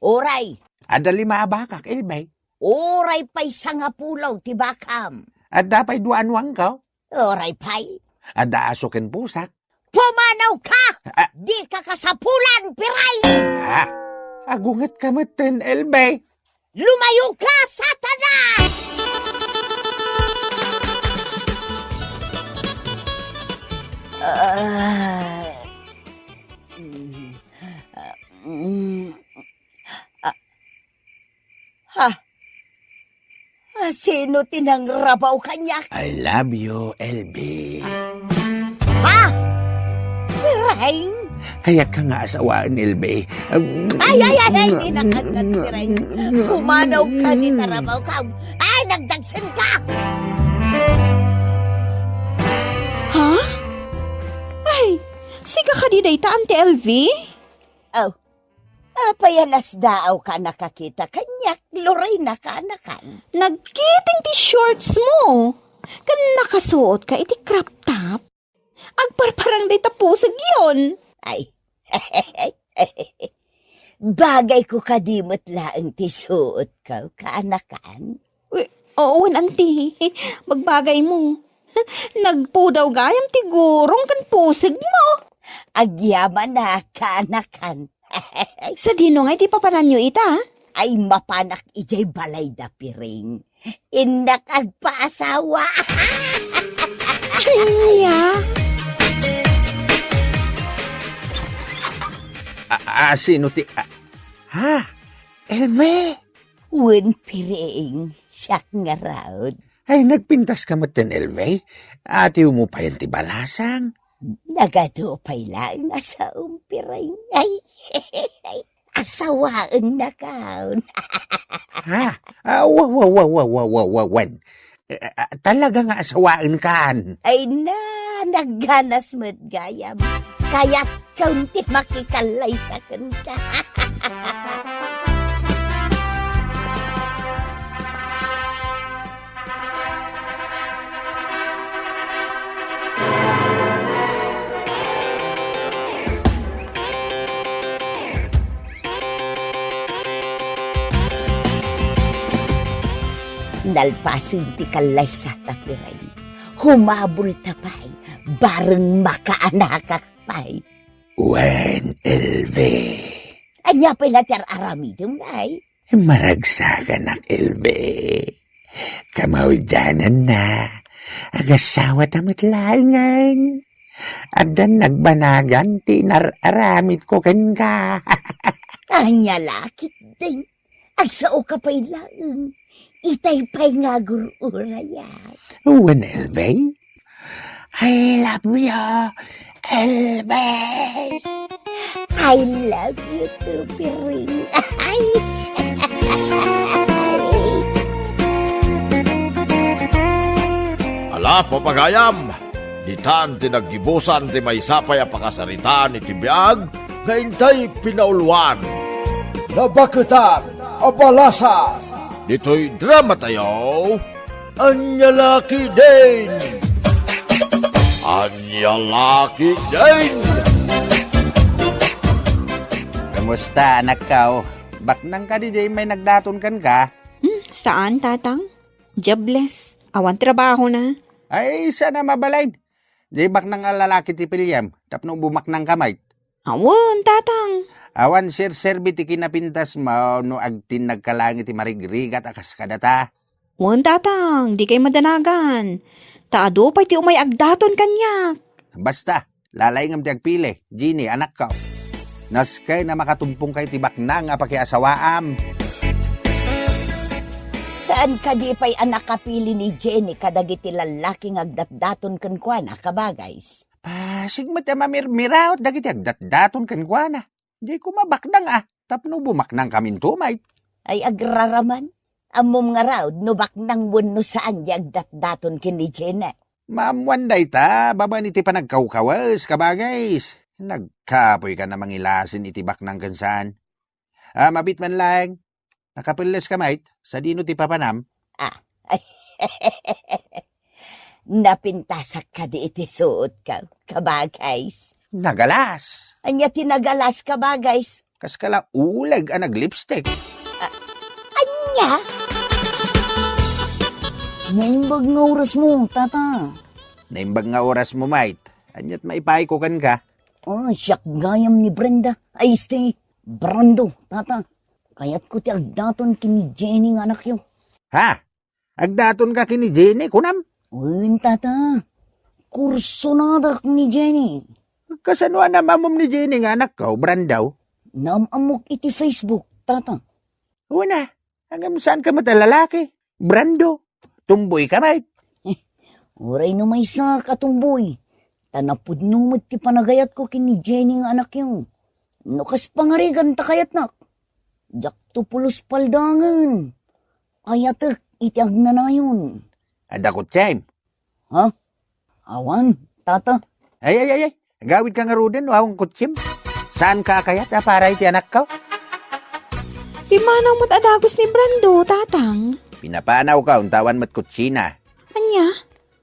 Uray. At lima abakak, Elvey. Uray pay sangapulaw ti bakam. At dapay duanwang ko. Uray pay. At daasukin pusak. Pumanaw ka! Di ka kasapulan, piray! Ha? Agungat ka matin, Elvey. Lumayo ka, Satanas! Sino tinangrabaw kanya? I love you, Elvey. Ha? Piray? Kaya ka nga asawaan, Elvey. Ay, di nakagat, piray. Pumanaw ka, di tarabaw ka. Ay, nagdagsan ka! Ha? Ay, siga ka di dayta, Ante LV? Oh, payanas daaw ka nakakita kanyak, Lorena ka anakan. Nagkiting ti shorts mo. Kan nakasuot ka iti crop top. Agparparang day tapusag yun. Ay, bagay ko kadimot laang ti suot ka, kaanakan. Oo, Auntie. Magbagay mo. Nagpudaw gayam ti gurong kan pusag mo. Agyaman na kaanakan. Sa dino nga iti papanan nyo ita? Ay mapanak ijay balay da piring. Indak agpaasawa. Iya. Sino ti... Ha? Elvey? Wen piring, siyak nga raod. Ay, nagpintas ka matin, Elvey. Ati mo pa yan ti balasang. Nagadupay lang asa umpiring. Ay, asawaan na kaon. Ha? Wan. Talaga nga asawaan kan. Ay na, nagganas mo't gayam. Kaya't kaunti makikalay sa ka. Nalpasin ti kalay sa tapiray. Humabol tapay, bareng makaanakak pay. Wan, Elvey. Anya pala ti aramidom ay. Maragsagan ak, Elvey. Kamawdanan na. Agasawa tamat langan. Adan nagbanagan ti nararamid ko ken ka. Anya lakit din. Agsao ka pa'y lang. Itay pa'y nga gururaya. Wan, Elvey. I love you. Elbay! I love you too, Piring. Ay! Ala, papagayam! Ditan tinaggibusan ti may sapay a pakasaritaan ni Tibiyag, nga intay pinauluan. Nabakutan, abalasas, Dito'y drama tayo, Anyalaki din! Anyalaki din! Kamusta, anak ka? Baknang ka di may nagdaton kan ka? Saan, tatang? Jobless. Awan trabaho na. Ay, sana mabalain. Di baknang lalaki ti Pilyam, tapno bumaknang kamay. Awan, tatang. Awan sir ti kinapintas mo no agtin nagkalangit ti marigrigat akas kadata. Awan, tatang. Di kay madanagan. Taado pa ti umay agdaton kanyak. Basta, lalaingam ti agpili. Gini, anak ka. Naskay na makatumpong kay ti baknang nga pakiasawaam. Saan ka di pa'y anak kapili ni Jenny kadagiti lalaking agdatdaton kan kuana kabagays? Sigmat na mamirmiraot dagiti agdatdaton kan kuana. Di ko mabaknang tapno bumaknang kamin tumay. Ay agraraman, amom nga raw no baknang wano saan di agdatdaton kin ni Jenny. Maamwanday ta, baba ni ti panagkawkawas kabagays. Nagkapoy ka na mangilasin iti baknang kansan. Mabit man lang. Nakapiles ka, mate. Sa dino ti papanam. Napintasak ka di iti suot ka, kabagays. Nagalas. Anya tinagalas kabagays. Kas kala ulag nag-lipstick. Anya? Naimbag nga oras mo, tata. Naimbag nga oras mo, mate. Anyat maipay ko kan ka. Siyak gayam ni Brenda. Ay, stay. Brando, tata. Kaya't ko ti agdaton kini Jenny nga anak yo. Ha? Agdaton ka kini Jenny, kunam? Uy, tata. Kurso na dak ni Jenny. Kasano na mamom ni Jenny nga anak ka, Brandaw? Namamok iti Facebook, tata. Una, hanggang saan ka matalalaki? Brando, tumboy ka, mate. Uray no may sa katumboy. Tanapod numot ti panagayat ko kini Jenny nga anak yo. Nukas pangarigan ta kayat nak. Jak to pulos paldangan. Ayatek, itiag na na yun. Adakot time. Ha? Awan, tata. Ay. Gawid ka nga ruden, wawang kutsim. Saan ka kayat para iti anak ka? Di manang matadagos ni Brando, tatang. Pinapanaw ka, untawan mat kutsina. Anya?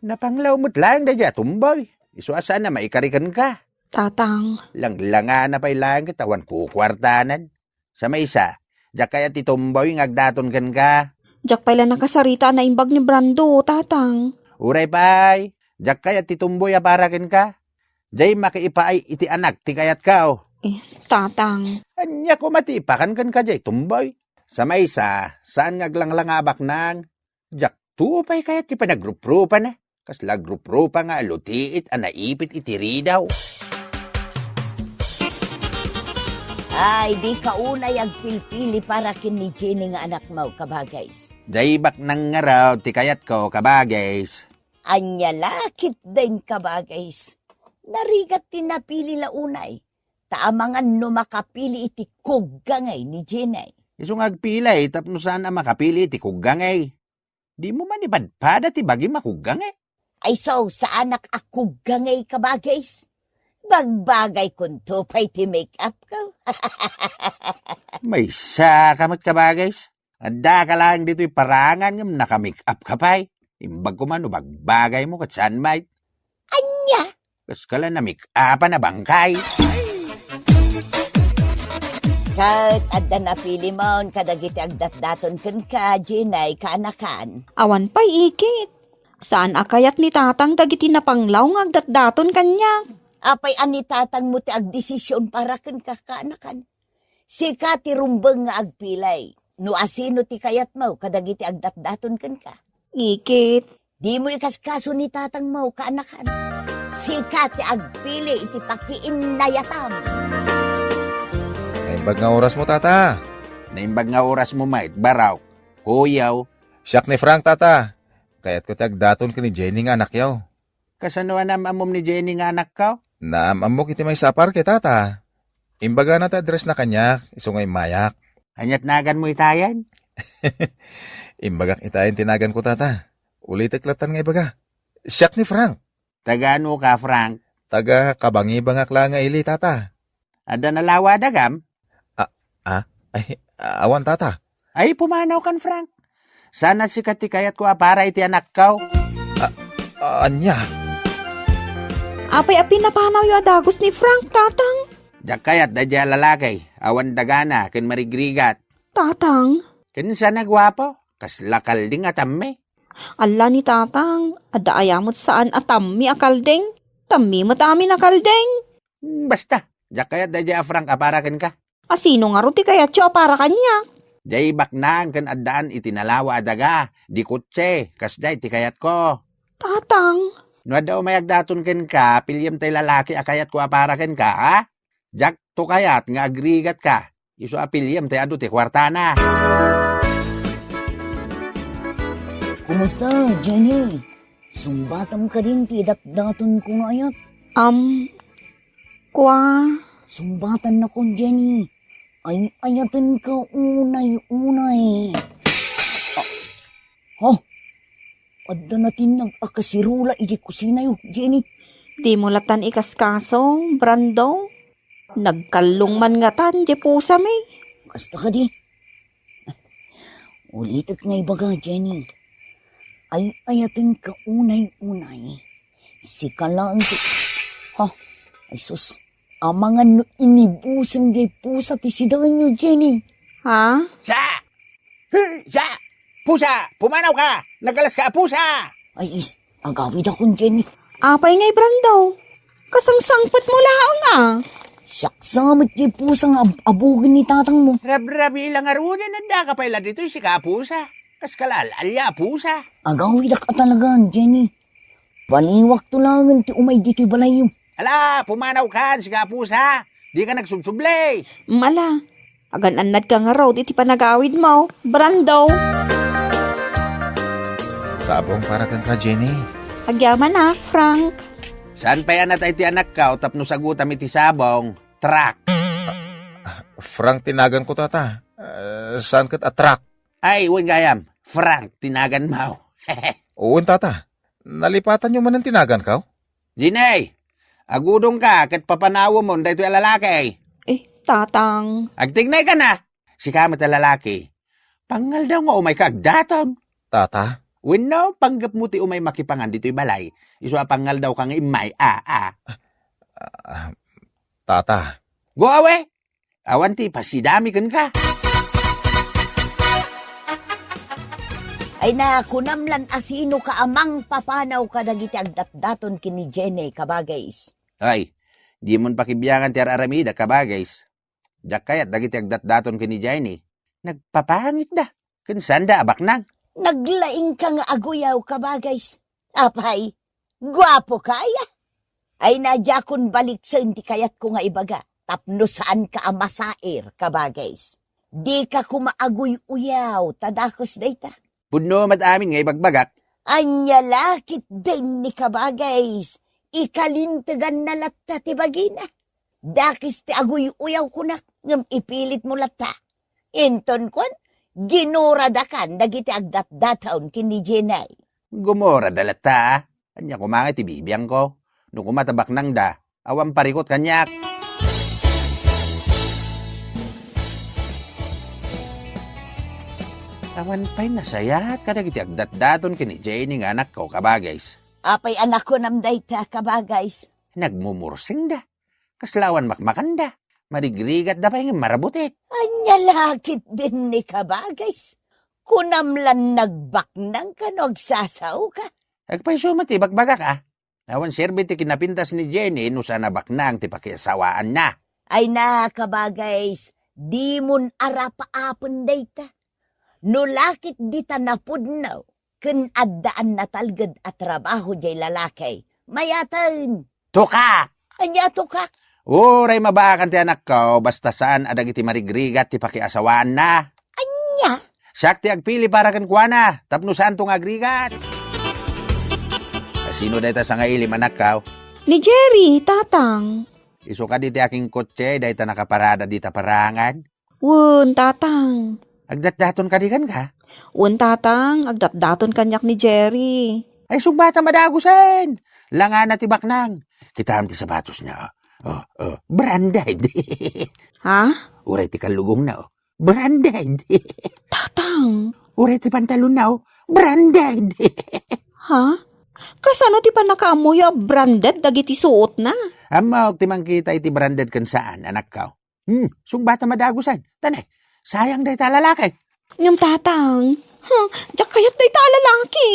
Napanglaw mo't lang da tumboy. Isuasan na maikarikan ka. Tatang. Langlanga na pa'y lang katawan kukwartanan. Sa may isa, diyak kaya ti tumboy ngagdaton kan ka. Diyak pala nakasarita na imbag ni Brando, tatang. Uray pa'y, diyak kaya ti tumboy aparakin ka. Diyay makiipaay iti anak ti kayat ka. Tatang. Anya ko matipakan kan ka diyay tumboy. Sa may isa, saan ngaglanglangabak nang, diyak tupay kaya ti panagruprupa na. Kasla gruprupa nga alutiit anaipit iti ridaw. Ay, di ka unay agpilpili para kin ni Jenny nga anak mo, kabagays. Daybak nang nga raw, ti kayat ko, kabagays. Anya lakit din, kabagays. Narigat tinapili la unay. Taamangan no makapili iti kuggangay ni Jenny. Isong agpilay, tapno saan na makapili ti kuggangay. Di mo man ipadpada ti bagi makuggangay. Ay so, sa anak akuggangay, kabagays. Bagbagay kunto pa'y ti make-up ko. May sakamat ka ba, guys? Anda ka lang dito'y parangan ng naka-make-up ka pa'y. Imbag ko man o bagbagay mo katsan, mate. Anya? Kas ka lang na make-upan na bangkay. Kat, adda na pili mo, kadagiti agdat-daton kan ka, Jenay, kaanakan. Awan pa'y ikit. Saan akayat ni tatang dagiti napanglaw ng agdat-daton kanya? Apay anitatang mo ti agdesisyon para kan kakaanakan. Si Kati rumbeng nga agpilay. No asino ti kayat mo, kadagiti agdat-daton kan ka. Ikit. Di mo ikaskaso ni tatang mo, kaanakan. Si Kati agpili iti pakiin nayatam. Naimbag nga oras mo, tata. Naimbag nga oras mo, mate. Baraw. Huyaw. Siyak ni Frank, tata. Kaya't ko tagdaton ka ni Jenny nga anak yaw. Kasano na mamom ni Jenny nga anak ka? Naamamok iti may sapar kay tata. Imbaga na ta address na kanyak, isungay mayak. Anyat nagan mo itayan? Imbagak itayin tinagan ko tata. Ulit iklatan nga ibaga. Siyak ni Frank. Tagano ka, Frank? Taga kabangi-bangak lang nga ili tata. Ada nalawa dagam? Ay, awan tata. Ay, pumanaw kan, Frank. Sana si katikayat ko para iti anak kau. Anya? Apay apin na panaw yung adagos ni Frank, tatang. Jakayat da dya lalaki. Awan dagana, ken marigrigat. Tatang, Ken sana gwapo. Kas lakal ding atamme. ala ni tatang, ada ayamot saan atammi akaldeng. Tammi matamin akaldeng. Basta, jakayat da dya Frank aparaken ka. Asino nga ruti kaya tiyo para kanya. Jay baknang ken addaan itinalawa adaga. Di kutse, kas jay tikayat ko. Tatang, No daw mayagdaton ken ka, pilyem tay lalaki akayat ko aparaken ka, ha? Jak to kayat nga agrigat ka. Iso apilyem tay adu ti kwartana. Kumusta, Jenny? Sumbatam ka din, tidat-daton ko nga ayat. kwa, Sumbatan na ko, Jenny. Ay, ayatan ka unay-unay. Adda natin nag-akasirula iji kusina yo, Jenny. di mo latan ikaskaso, Brando. Nagkalong man nga tan, di pusa may. Kasta ka di. Ulitak nga ibaga, Jenny. Ay, ayatan ka unay-unay. Si kalaan ti... Ay sus. Amangan no inibusan di pusa ti sidagan nyo, Jenny. Ha? Sa! Sa! Pusa! Pumanaw ka! Nagalas ka, pusa! Ay is, agawid akong Jenny. Apay ngay, Brando. Kasangsangpot mo laang Saksamit di pusang abugin ni tatang mo. Rab-rabi lang arunin nanda ka pala dito si kapusa. Kas kalalya, pusa. Agawid ka talagaan, Jenny. Baliwak to langan ti umay di ti balayo. Ala, pumanaw ka si kapusa. Di ka nagsubsublay. Mala, agan-anad ka nga raw, iti panagawid mo, Brando. Sabong para kan ka, Jenny. Agyaman na, Frank. Saan pa yan natay ti anak ka o tapno sagutam iti sabong? Truck. Frank tinagan ko tata. Saan kat atrak? Ay, wen gayam. Frank, tinagan mo. Uwan tata. Nalipatan nyo man ang tinagan ka? Jinay, agudong ka kat papanawo mo dahito yung lalaki. Tatang. Agtignay ka na. Si kamat ang lalaki. Pangal daw nga umay kagdaton. Tata? Wenno, panggap mo ti umay makipangan dito'y balay. Iso pangal daw kang imay, Tata. Go away! Awan ti, pasidami kan ka. Ay na, kunamlan asino ka amang papanaw ka dagiti agdatdaton kini Jenny kabagays. Ay, di mon pakibiyangan ti aramida kabagays. Jak kayat dagiti agdatdaton kini Jenny. Nagpapangit da. Kansanda abak nang. Naglaing ka nga aguyaw kabagays. Apay, gwapo kaya. Ay nadya kun balik sa hindi kayat ko nga ibaga. Tapno saan ka amasair kabagays. Di ka kumaaguy-uyaw, tadakos dayta. Pudno mat amin nga ibagbagak. Anya lakit din ni kabagays. Ikalintagan na latta ti bagina. Dakis ti aguy-uyaw ko na ngam ipilit mo latta. Inton kon, ginuradakan dagiti agdat-dataon kini Jenay. Gumora dalata. Anya kumangit ibibiyang ko. No kumatabak nang da, awang parikot kanyak. Awan pa'y nasayat kadagiti agdat-daton kini Jenny nga anak ko kabagays. Apay anak ko namday ta kabagays. Nagmumursing da. Kaslawan makmakanda. Marigrigat da pa yung marabutit. Anya lakit din ni kabagays. Kunamlan nagbaknang ka no agsasaw ka. Agpay sumati bagbagak ah. Awan serbi ti kinapintas ni Jenny no sana baknang ti pakiasawaan na. Ay na kabagays, di mun arapa-apon dayta. No lakit di ta napudnaw, kun addaan na talgad at trabaho jay lalaki. Mayatan! Tuka! Anya tukak? Uray mabakan ti anak ko, basta saan adag iti marigrigat ti pakiasawaan na. Anya? Siyak ti agpili para kan kuana, tapno saan tong agrigat. Sino dayta sa nga ilim anak ka? Ni Jerry, tatang. Iso ka diti aking kotse, dahi ta nakaparada dita parangan. Wun, tatang. Agdatdaton ka di kan ka? Wun, tatang. Agdatdaton kanyak ni Jerry. Ay, sugbata madagusan. Langa na tibak nang. Kita ti sapatos niya. Branded. Ha? Uray ti kalugong na. Branded. Tatang. Uray ti pantalon na. Branded. Ha? Kasano ti pa nakaamoy a branded dagiti suot na? Amaw, timang kita iti branded kan saan, anak ka. Sugbata madagusan. Tanay, sayang dahi ta lalaki. Ngam tatang. Diyak kayat na ita lalaki.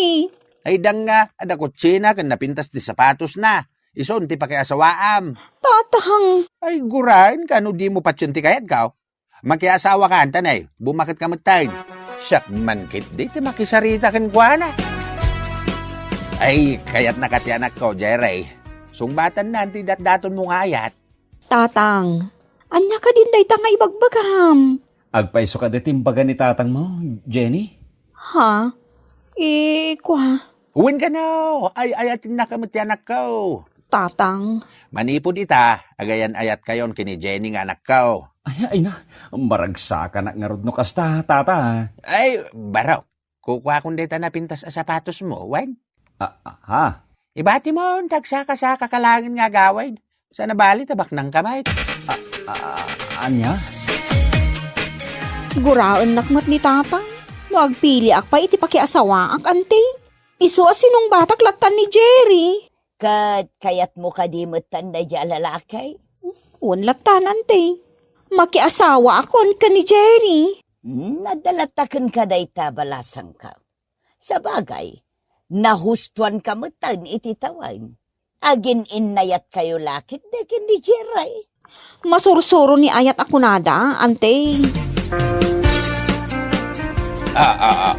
Ay dang nga, ada kotsina kan napintas ti sapatos na. Ison ti pakiasawaam. Tatang. Ay gurain ka, no di mo patsyon ti kayat ka. Makiasawa ka, tanay, bumakit ka matay. Siyak man kit, di ti makisarita kan kwa na. Ay, kayat nakati anak ko, Jerry. Sungbatan na, ti datdaton mo ngayat. Tatang. Anya ka din day nga ibagbagam. Agpaiso ka datimbaga ni tatang mo, Jenny? Ha? Kwa. Uwin ka no, ay ayatin na kamot ti anak ko. Tatang. Manipod ita, agayan ayat kayon kini Jenny nga anak ko. Ay na, maragsa ka na nga rod no kasta, tata. Ay, baraw, kukuha kong deta na pintas sa sapatos mo, wan? Ha? Ibati mo, tagsaka-saka kalangin nga gawid. Sa nabali, tabak ng kamay. Anya? Guraon nakmat ni tatang. Magpili ak pa iti pakiasawa ak ante. Isu asinong batak latan ni Jerry. Kayat mo kadimutan na dya lalakay? Un latan ante. Makiasawa akon ka ni Jerry. Nadalatakan ka day tabalasang ka. Sa bagay, nahustuan ka mutan iti tawan. Agin inayat kayo lakit dekin ni Jerry. Masursuro ni ayat ako nada, ante.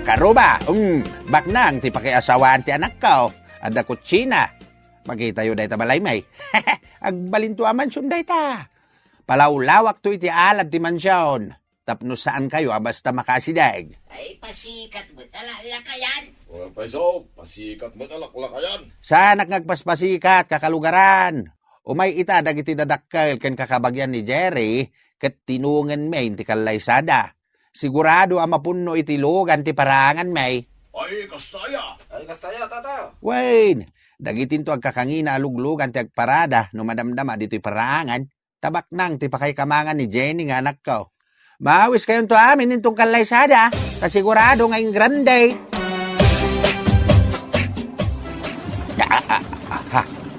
Karuba, baknang ti pakiasawaan ti anak ko. Ada kutsina. Magkita yun day tabalay may. Agbalinto aman sunday ta. Palawlawak to iti alad ti mansyon. Tapno saan kayo basta makasidag. Ay, pasikat mo talalakayan. Paiso, pasikat mo talaklakayan. Sanak ngagpaspasikat kakalugaran. Umay ita dagiti dadakkel ken kakabagyan ni Jerry ket tinungan may ti kalaysada. Sigurado mapunno iti lugan ti parangan may. Ay, kastaya, tata. Wayne, dagitin to agkakangina aluglugan ti agparada no madamdama dito'y parangan. Tabak nang ti pakaykamangan ni Jenny nga anak ko. Mawis kayon to amin nitong kalaysada. Kasigurado nga yung grande.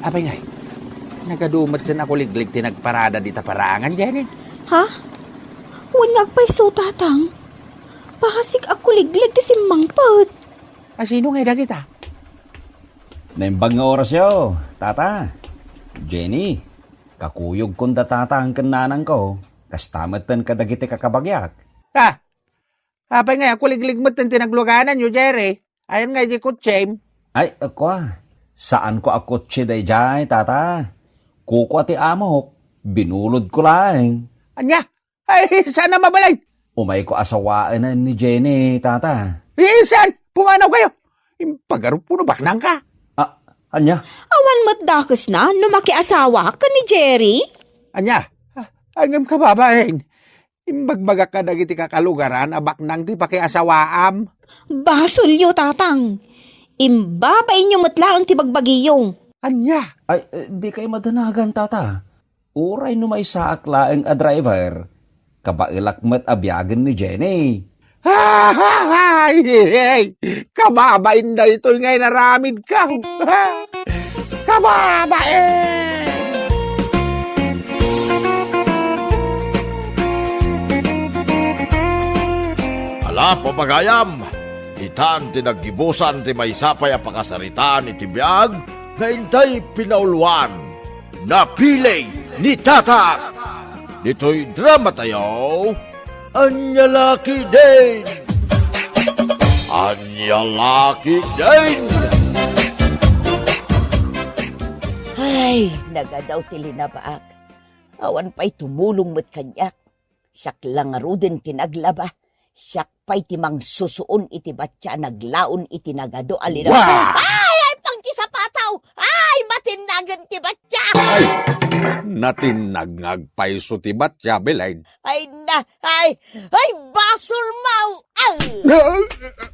Apay ngay, nagadumat sin ako liglig ti nagparada di taparangan, Jenny. Ha? Unyag pa iso, tatang. Pahasik ako liglig ti simmangpot. Sino ngay dagita? Naimbang nga oras yo, tata. Jenny, kakuyog kong tatata ang kananang ko. Kastamatan ka dagiti kakabagyak. Apay ngay, ako liglig mo tinagluganan nyo, Jerry. Ayan ngay di kutsem. Ay, akwa. Saan ko ako tsiday jay, tata? Kuko ati amok. Binulod ko lang. Anya? Ay, sana mabalay. Umay ko asawaan na ni Jenny, tata. Saan? Pumanaw kayo. Impagarup puno baknang ka. Anya? Awan mo't dakos na no makiasawa ka ni Jerry. Anya? Angam ka babaeng. Imbagbagak ka dagiti kakalugaran abak nang di pakiasawaam. Basulyo, tatang. Imbabain nyo matla ang tibagbagiyong. Anya? Ay, di kayo madanagan, tata. Uray no may saakla ang a driver. Kabailak met abyagan ni Jenny. Ay, kababain na ito ngay naramid ka. Kababain! Ala, papagayam. Itan tinaggibusan ti may sapay a pakasaritaan iti biyag nga intay pinauluan. Napilay ni Tatak. Dito'y drama tayo. Anyalaki din. Anyalaki din. Ay, nagadaw tilinabaak. Awan pa'y tumulong mo't kanyak. Siyak lang aruden tinaglaba. Siyak pa'y timang susuon iti batya naglaon iti nagado alina. Wow! Ay, pang kisapataw! Ay, matinag nagan ti batya. Ay, natinagngagpaiso ti batya, Belen. Ay basol mau.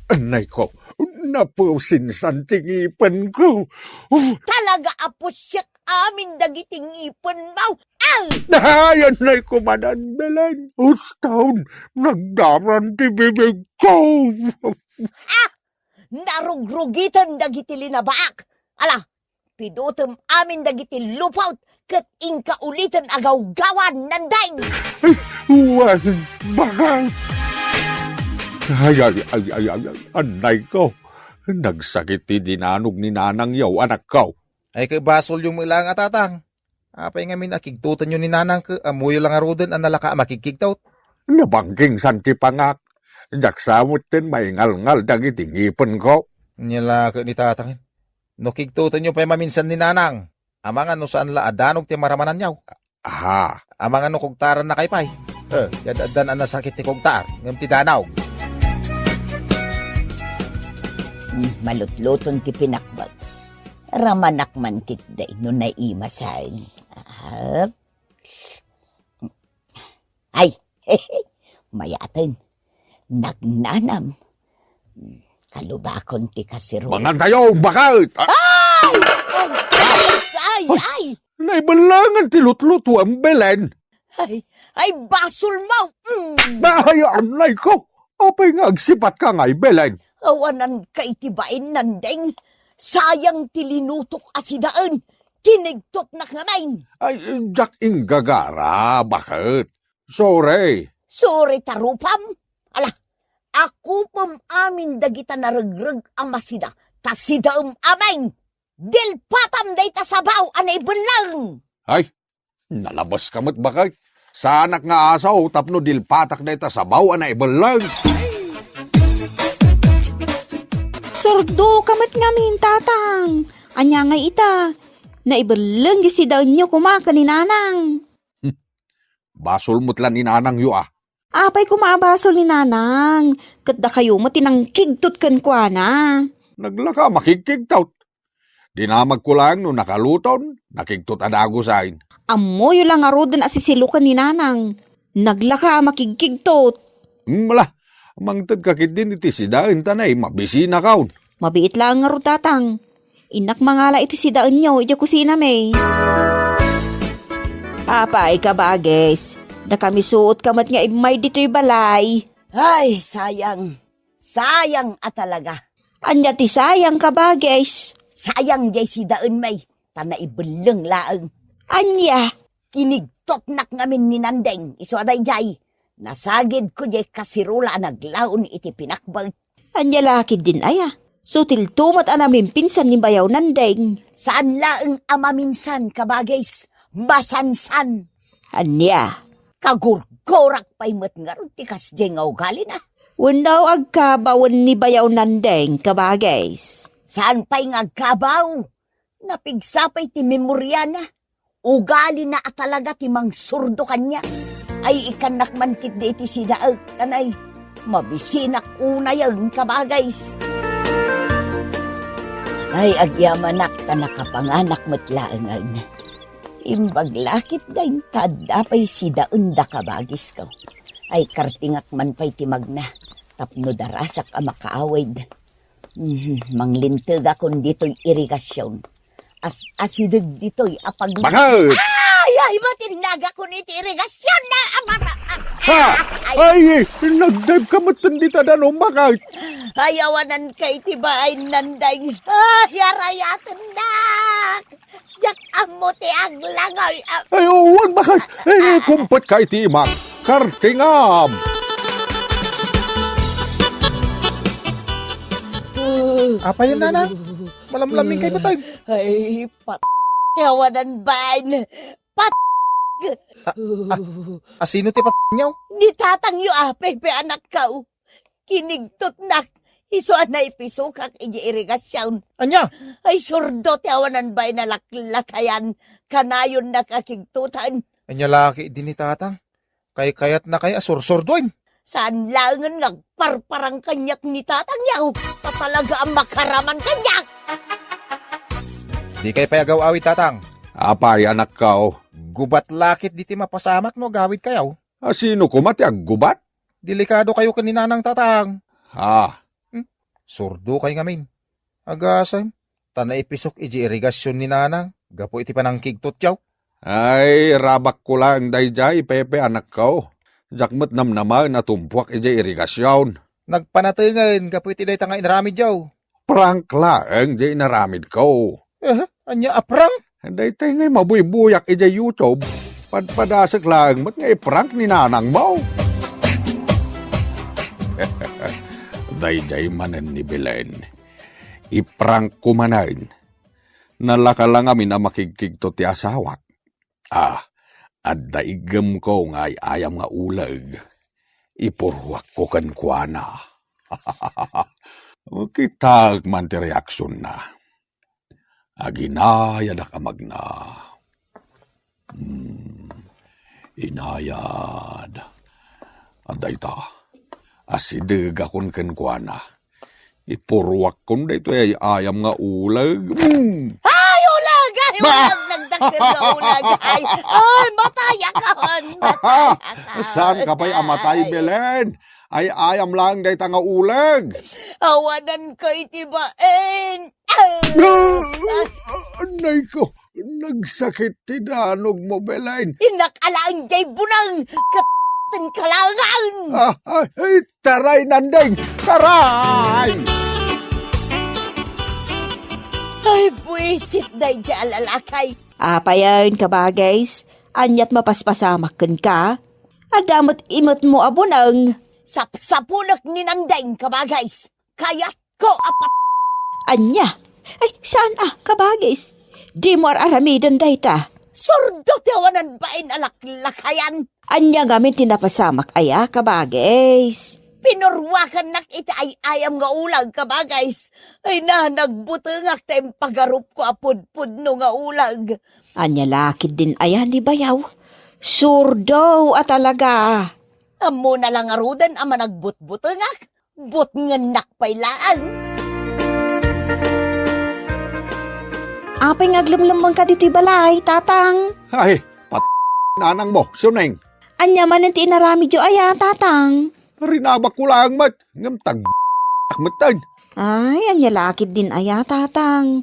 Anay ko, napusinsan tingipan ko. Talaga apusyak amin dagiting ipon mau. Nahayan na'y kumanan, Belen. Ustawn, nagdaran ti bibig ko. Narugrugitan dagiti linabaak. Ala, pidutom amin dagiti lupaut ket ingka ulitan agaw-gawan nanday. Huwag bakal. Ay, anay ko. Nagsakit ti dinanog ni nanang yaw, anak ko. Ay basol yung mula nga tatang. Apay nga minakigtutan yun ni nanang ka, amuyo lang arudan ang nalaka makikigtaut. Nabangking santi pangak. Jaksamot din maingal-ngal dagiting ipon ko. Nila ka ni tatang. No kigtutan nyo pa maminsan ni nanang. Amang ano saan la adanog ti maramanan yaw. Aha. Amang ano kugtaran na kay pay. Yadadan ang nasakit ti kugtar. Ngam ti danaw. Malutluton ti pinakbag. Ramanak man titday no naimasay. Ay, mayatin. Nagnanam. Kalubakon ti kasiro. Mga tayo, bakit? Ay! Naibalangan ti lutluto ang Belen. Ay, basol mo! Ay, anay ko. Apay nga agsipat ka ngay, Belen. Awanan ka itibain nandeng. Sayang tilinutok asidaan. Tinigtot na ngamain. Ay, jak inggagara, bakit? Sorry. Sorry tarupam. Ala, ako pam amin dagita naragrag ang masida. Tasidaam amain. Del patam day tasabaw anay belang. Ay, nalabas kamot bakit? Sa anak nga asaw, tapno dilpatak na ita sabaw na ibalag. Sordo kamat ngamin, tatang. Anya nga ita. Naibalang si daw nyo kumaka ni nanang. Basol mutlan ni nanang yu ah. Apay kumabasol ni nanang. Kadda kayo mo tinangkigtot kan kwa na. Naglaka makikigtaut. Dinamag ko lang no nakaluton, nakigtot adago sain. Amoy lang arudan asisilukan ni nanang. Naglaka makigkigtot. Mala, mangtad kakit din iti sidain tanay, mabisina kaun. Mabiit lang nga tatang. Inak mangala iti sidaan nyo, iti kusina may. Apay ka bages. Na kami suot kamat nga imay dito'y balay. Ay, sayang. Sayang at talaga. Anya ti sayang ka bages. Sayang jay sidaan may. Tana ibelang laang. Anya. Kinigtot nak ngamin ni Nandeng. Iso aday jay. Nasagid ko jay kasirula naglaon iti pinakbal. Anya laki din aya. Sutil tumat anamin pinsan ni bayaw Nandeng. Saan laang ama minsan kabagays? Basansan. Anya. Kagurgorak pa'y matngarot ti kasjay nga ugali na. Wanaw agkabawan ni bayaw Nandeng kabagays. Saan pa'y nga agkabaw? Napigsapay ti memorya na. Ugali na at talaga ti mang surdo kanya. Ay ikanak mantit di iti sidaag kanay. Mabisinak una yan kabagays. Ay agyamanak ka nakapanganak matlaangan. Imbaglakit dahin tadapay sidaun da kabagis ko. Ay kartingak man pa'y timagna. Tapno darasak a makaawid. Manglintag akon dito'y irigasyon. Asidag dito'y apag... Bakit? Ay, matinaga ko nito irigasyon na... Ha! Ay, nagdive ka matandita na no, bakit? Ayawanan kay tibain nanday. Ay, arayatan nak! Jak amo ti aglangoy. Ay, huwag bakit? Ay, kumpot ka itimak. Kartingam! Apa yan, nanang? Malamlaming kay patay. Ay, yawanan bain. Asino ti nyaw? Ni tatang yu pepe anak kau. Kinigtot nak. Iso anay pisukak iji irigasyon. Anya? Ay surdo ti awanan bain na laklakayan. Kanayon nakakigtutan. Anya laki din ni tatang. Kayat na kay asursurdoin. Saan langan nagparparang kanyak ni tatang yaw? Patalaga ang makaraman kanyak. Di kay payagaw awit tatang. Apay anak kao. Gubat lakit di ti mapasamak no gawid kayaw. Sino ko mati aggubat? Delikado kayo kaninanang tatang. Ah, Surdo kay ngamin. Agasan. Tana ipisok iji irigasyon ni nanang. Gapo iti panangkigtot yaw. ay rabak ko lang dayjay Pepe anak kao. Jakmet namnaman na tumpuak ije irigasyon. Nagpanatingan. Gapo iti day tanga inaramid yaw. Prank lang jay naramid ko. Anya aprang. Day tayo ngay mabuy-buyak ije YouTube. Padpadasak lang mat ngay prank ni nanang mo. Dayjay manen ni Belen. Iprank ko manan. Nalaka lang amin na makigkigto ti asawak. At daigam ko ngay ayam nga ulag. Ipurwak ko kan kuana. Kitag man ti reaksyon na. Aginayadak amag na. Inayad. Aday ta. Asideg akon kan kuana. Ipurwak kon dayto ay ayam nga ulag. Ay, ulag! Ay, ulag! Nagdagdag na ulag! Ay, mataya ka hon! Saan ka pa'y amatay, Belen? Ay ayam lang dayta nga ulag. Awanan ko itibain! Anay ko, nagsakit ti danog mo, Belen. Inakalaan jay bunang! Kapten kalangan! Ay, taray nandeng! Taray! Ay, buwisit day jay alalakay! Apayan ka ba, guys? Anyat mapaspasamakan ka? Adamot imot mo abunang. Sapsapunak ni nandeng ka ba, guys? Kayat ko apat! Anya? Ay, saan ka ba, guys? Di mo aramidan dayta. Surdo tiyawanan bain alaklakayan! Anya gamin tinapasamak aya ka ba, guys? Pinurwakan nak iti ay ayam nga ulag ka ba, guys? Ay na, nagbutungak tayong pagarup ko apud-pud no nga ulag. Anya lakid din aya ni bayaw. Surdo talaga. Amo na lang arudan ama nagbut-butungak. But nganak pailaan. Apay ngaglamlamang ka dito'y balay, tatang. Ay, nanang mo, suneng. Anya man ang tinarami jo aya, tatang. Rinabak ko lang, mat. Ngamtag, matan. Ay, anya lakid din aya, tatang.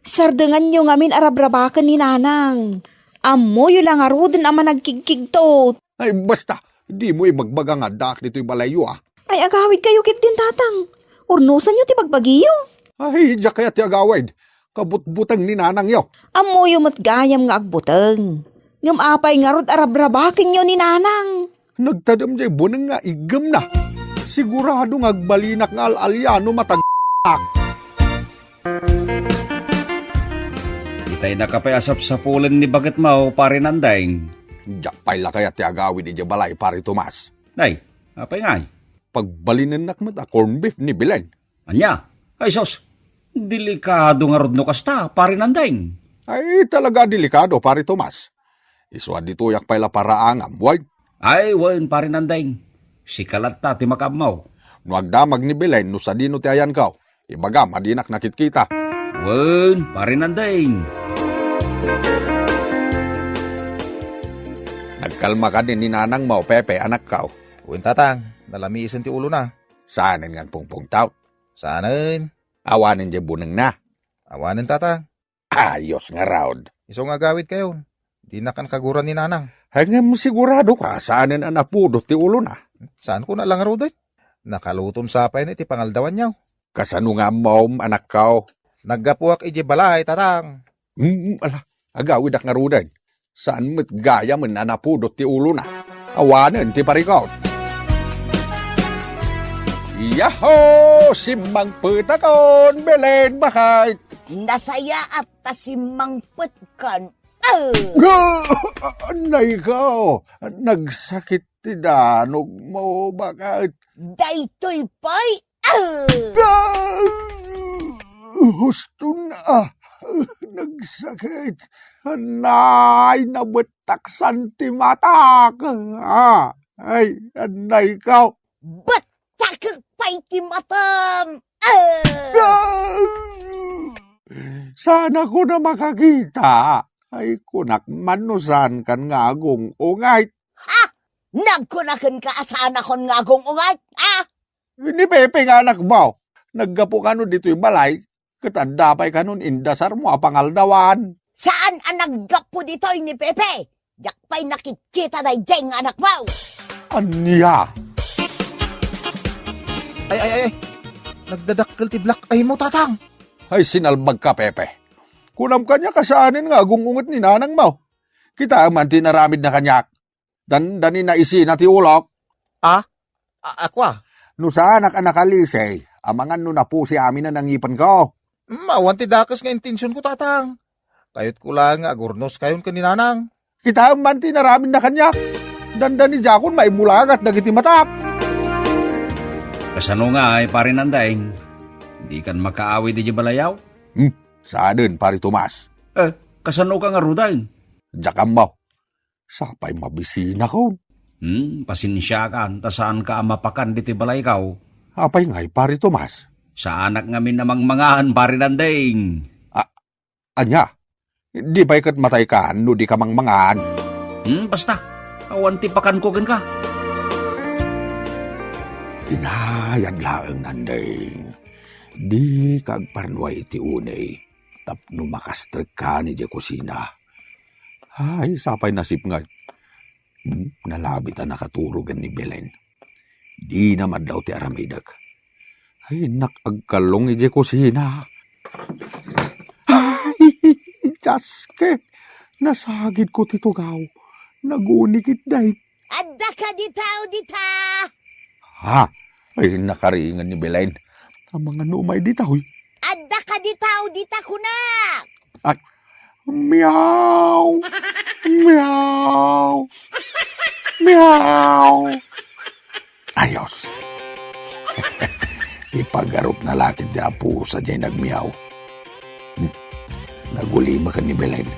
Sardengan nyo ngamin arabrabakan ni nanang. Amo yun lang arudan ama nagkigkigtot. Ay, basta. Di mo ibagbaga nga dak dito'y balayo Ay, agawid kayo kit din, tatang. Urnusan nyo ti bagbagiyo. Ay, diya kaya ti agawid. Kabutbutang ni nanang yo. Amo yung matgayam nga agbuteng. Ngam apay nga rod arabrabakin nyo ni nanang. Nagtadam jay bunang nga igam na. Sigurado nga agbalinak nga al-alyano matag... Itay nakapayasap sa pulan ni Bagat Mau, pare nandeng. Japay la kaya ti agawid iti balay pare Tomas. Nay, apay ngay. Pagbalinan nakmat a corn beef ni Belen. Anya? Ay sos, delikado nga rod no kasta, pare nandeng. Ay talaga delikado pare Tomas. Iswa dituyak pay la paraangam, wag. Ay, wen, pare nandeng. Si kalat ta, ti makamaw. No agdamag ni Belen no sa dino ti ayan kaw. Ibaga madinak nakit-kita. Wen, pare nandeng. Nagkalma ka din ni nanang mo, Pepe, anak kaw. Uwin tatang. Nalamiisan ti ulo na. Saanin nga pungpung taw. Saanin. Awanin di buneng na. Awanin tatang. Ayos nga raod. Iso nga gawid kayo. Di na kan kaguran ni nanang. Hanggang mo sigurado ka, saanin ang napudot ti ulo na. Saan ko na lang aruday? Nakaluton sapay na iti pangaldawan niyaw. Kasano nga mo, anak kaw. Naggapuak iji balay, tatang. Agawid ak nga rudan. Saan mo't gaya man na napudot ti ulo na. Awanan ti parikaw. Yaho! Simbang putakon, Belen, bakit? Nasaya at tasimangpet kan. Anay ka, nagsakit ti danog mo, bakit? Daytoy pay. Husto na, nagsakit. Anay, nabataksan ti matak. Ay, anay ka. Batakag pay ti matam. Sana ko na makakita. Ay, kunak manusan kan ngagong ungay. Ha? Nagkunakan ka asana kon nga gong ungat? Ah? Ni Pepe nga anak mo. Naggapo ka nun dito'y balay. Katanda pa'y ka nun indasar mo apangaldawan. Saan ang naggapo dito ni Pepe? Yak pa'y nakikita na yung anak mo. Aniya. Ay. Nagdadakkel ti Black Eye mo, tatang. Ay, sinalbag ka, Pepe. Kunam kanya kasaanin nga gungungot ni nanang mo. Kita man tinaramid na kanyak. Dani na isi na ti ulok. Ako No sa anak alisay, amangan no na po si amin na nangipan ko. Mawan ti dakas nga intensyon ko, tatang. Kayot ko lang nga, gurnos kayon kaninanang. Kita man tinaramid na kanyak. Dani jakon maimulagat dagiti matap. Kasano nga ay pare nandaing. Di kan makaaway di balayaw. Saan pari Tomas? Kasano ka nga rudain? Jakam mo. Sapay mabisina ko. Pasinsya ka, saan ka mapakan di balay kaw. Apay ngay pari Tomas. Sa anak ngamin namang mangahan pare nandaing. Anya, di ba'y kat matay ka, no di ka mang mangaan. Basta, awan tipakan ko ka. Inayad laang nanding. Di kagparnway iti unay. Tapno makastrek ka ni di kusina. Ay, sapay nasip nga. Nalabit na nakaturugan ni Belen. Di naman daw ti aramidag. Ay, nakagkalong ni di kusina. Ay, Jaske, nasagid ko titugaw. Nagunikit dahi. Adda ka ditaw dita! Ha? Ay, nakariingan ni Belen. Ang mga numay ditaw. Adda ka ditaw dita kunak! Ay, meow! Meow! Meow! Ayos. Ipagarop na lakit di apo sa dyan nagmeow. Nagulima ka ni Belen.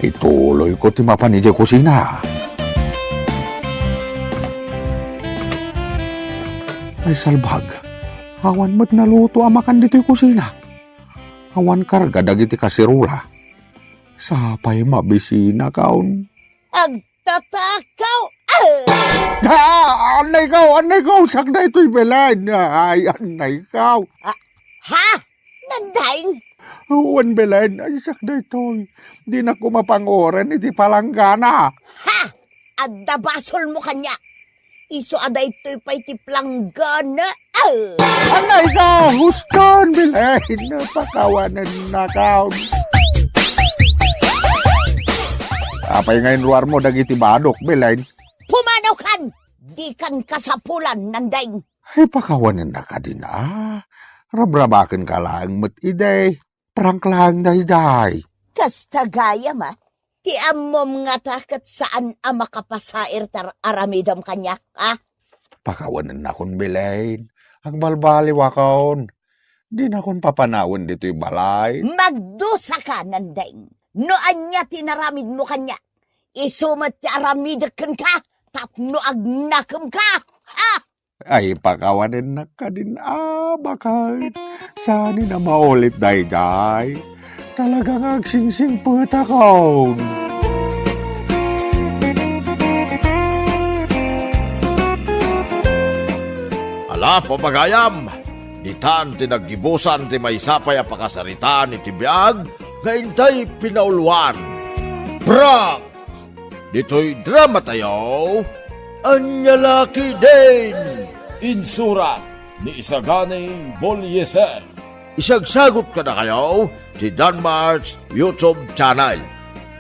Ituloy ko ti mapan ni dyan kusina. Ay salbag. Awan mo't naluto amakan dito'y kusina. Awan karga dagiti kasirula. Sapay mabisina kaon. Agtatakaw! Anay kaw, sakda ito'y Belen. Ay, anay kaw. Ha? Nandaing? Uwan Belen, ay sakda ito'y. Di na kumapangoran iti palanggana. Ha? Adda basol mo kanya. Iso ada ito'y pa'y tiplanggana. Anay kaw, huston Belen. Napakawanan na kaw. Apay ngayon luar mo dagiti badok, Belen. Pumanaw kan! Di kan kasapulan, nandaing. Ay, pakawanan na ka din, Rabrabakan ka lang, mat iday. Prank lang, day. Kasta gaya ma, ti amom nga takat saan makapasair tar aramidam kanya, Pakawanan na kon, Belen. Ang balbaliwa kaon. Di na kon papanawan dito'y balay. Magdusa ka, nandaing. No anya tinaramid mo kanya. Isumat ti aramidakan ka, tapno agnakam ka, Ay, pakawanan na ka din, bakit? Sani na maulit, day. Talagang agsingsing puta kaon. Ala, pamagayam, ditan tinaggibusan ti may sapay a pakasarita ni Tibiyag, nga intay pinauluan. Prank! Dito'y drama tayo, Anyalaki din! Insurat ni Isaganing Bolyeser. Isagsagot ka na kayo si Danmar's YouTube channel.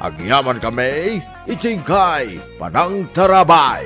Agyaman kami, itingkay Panang Tarabay.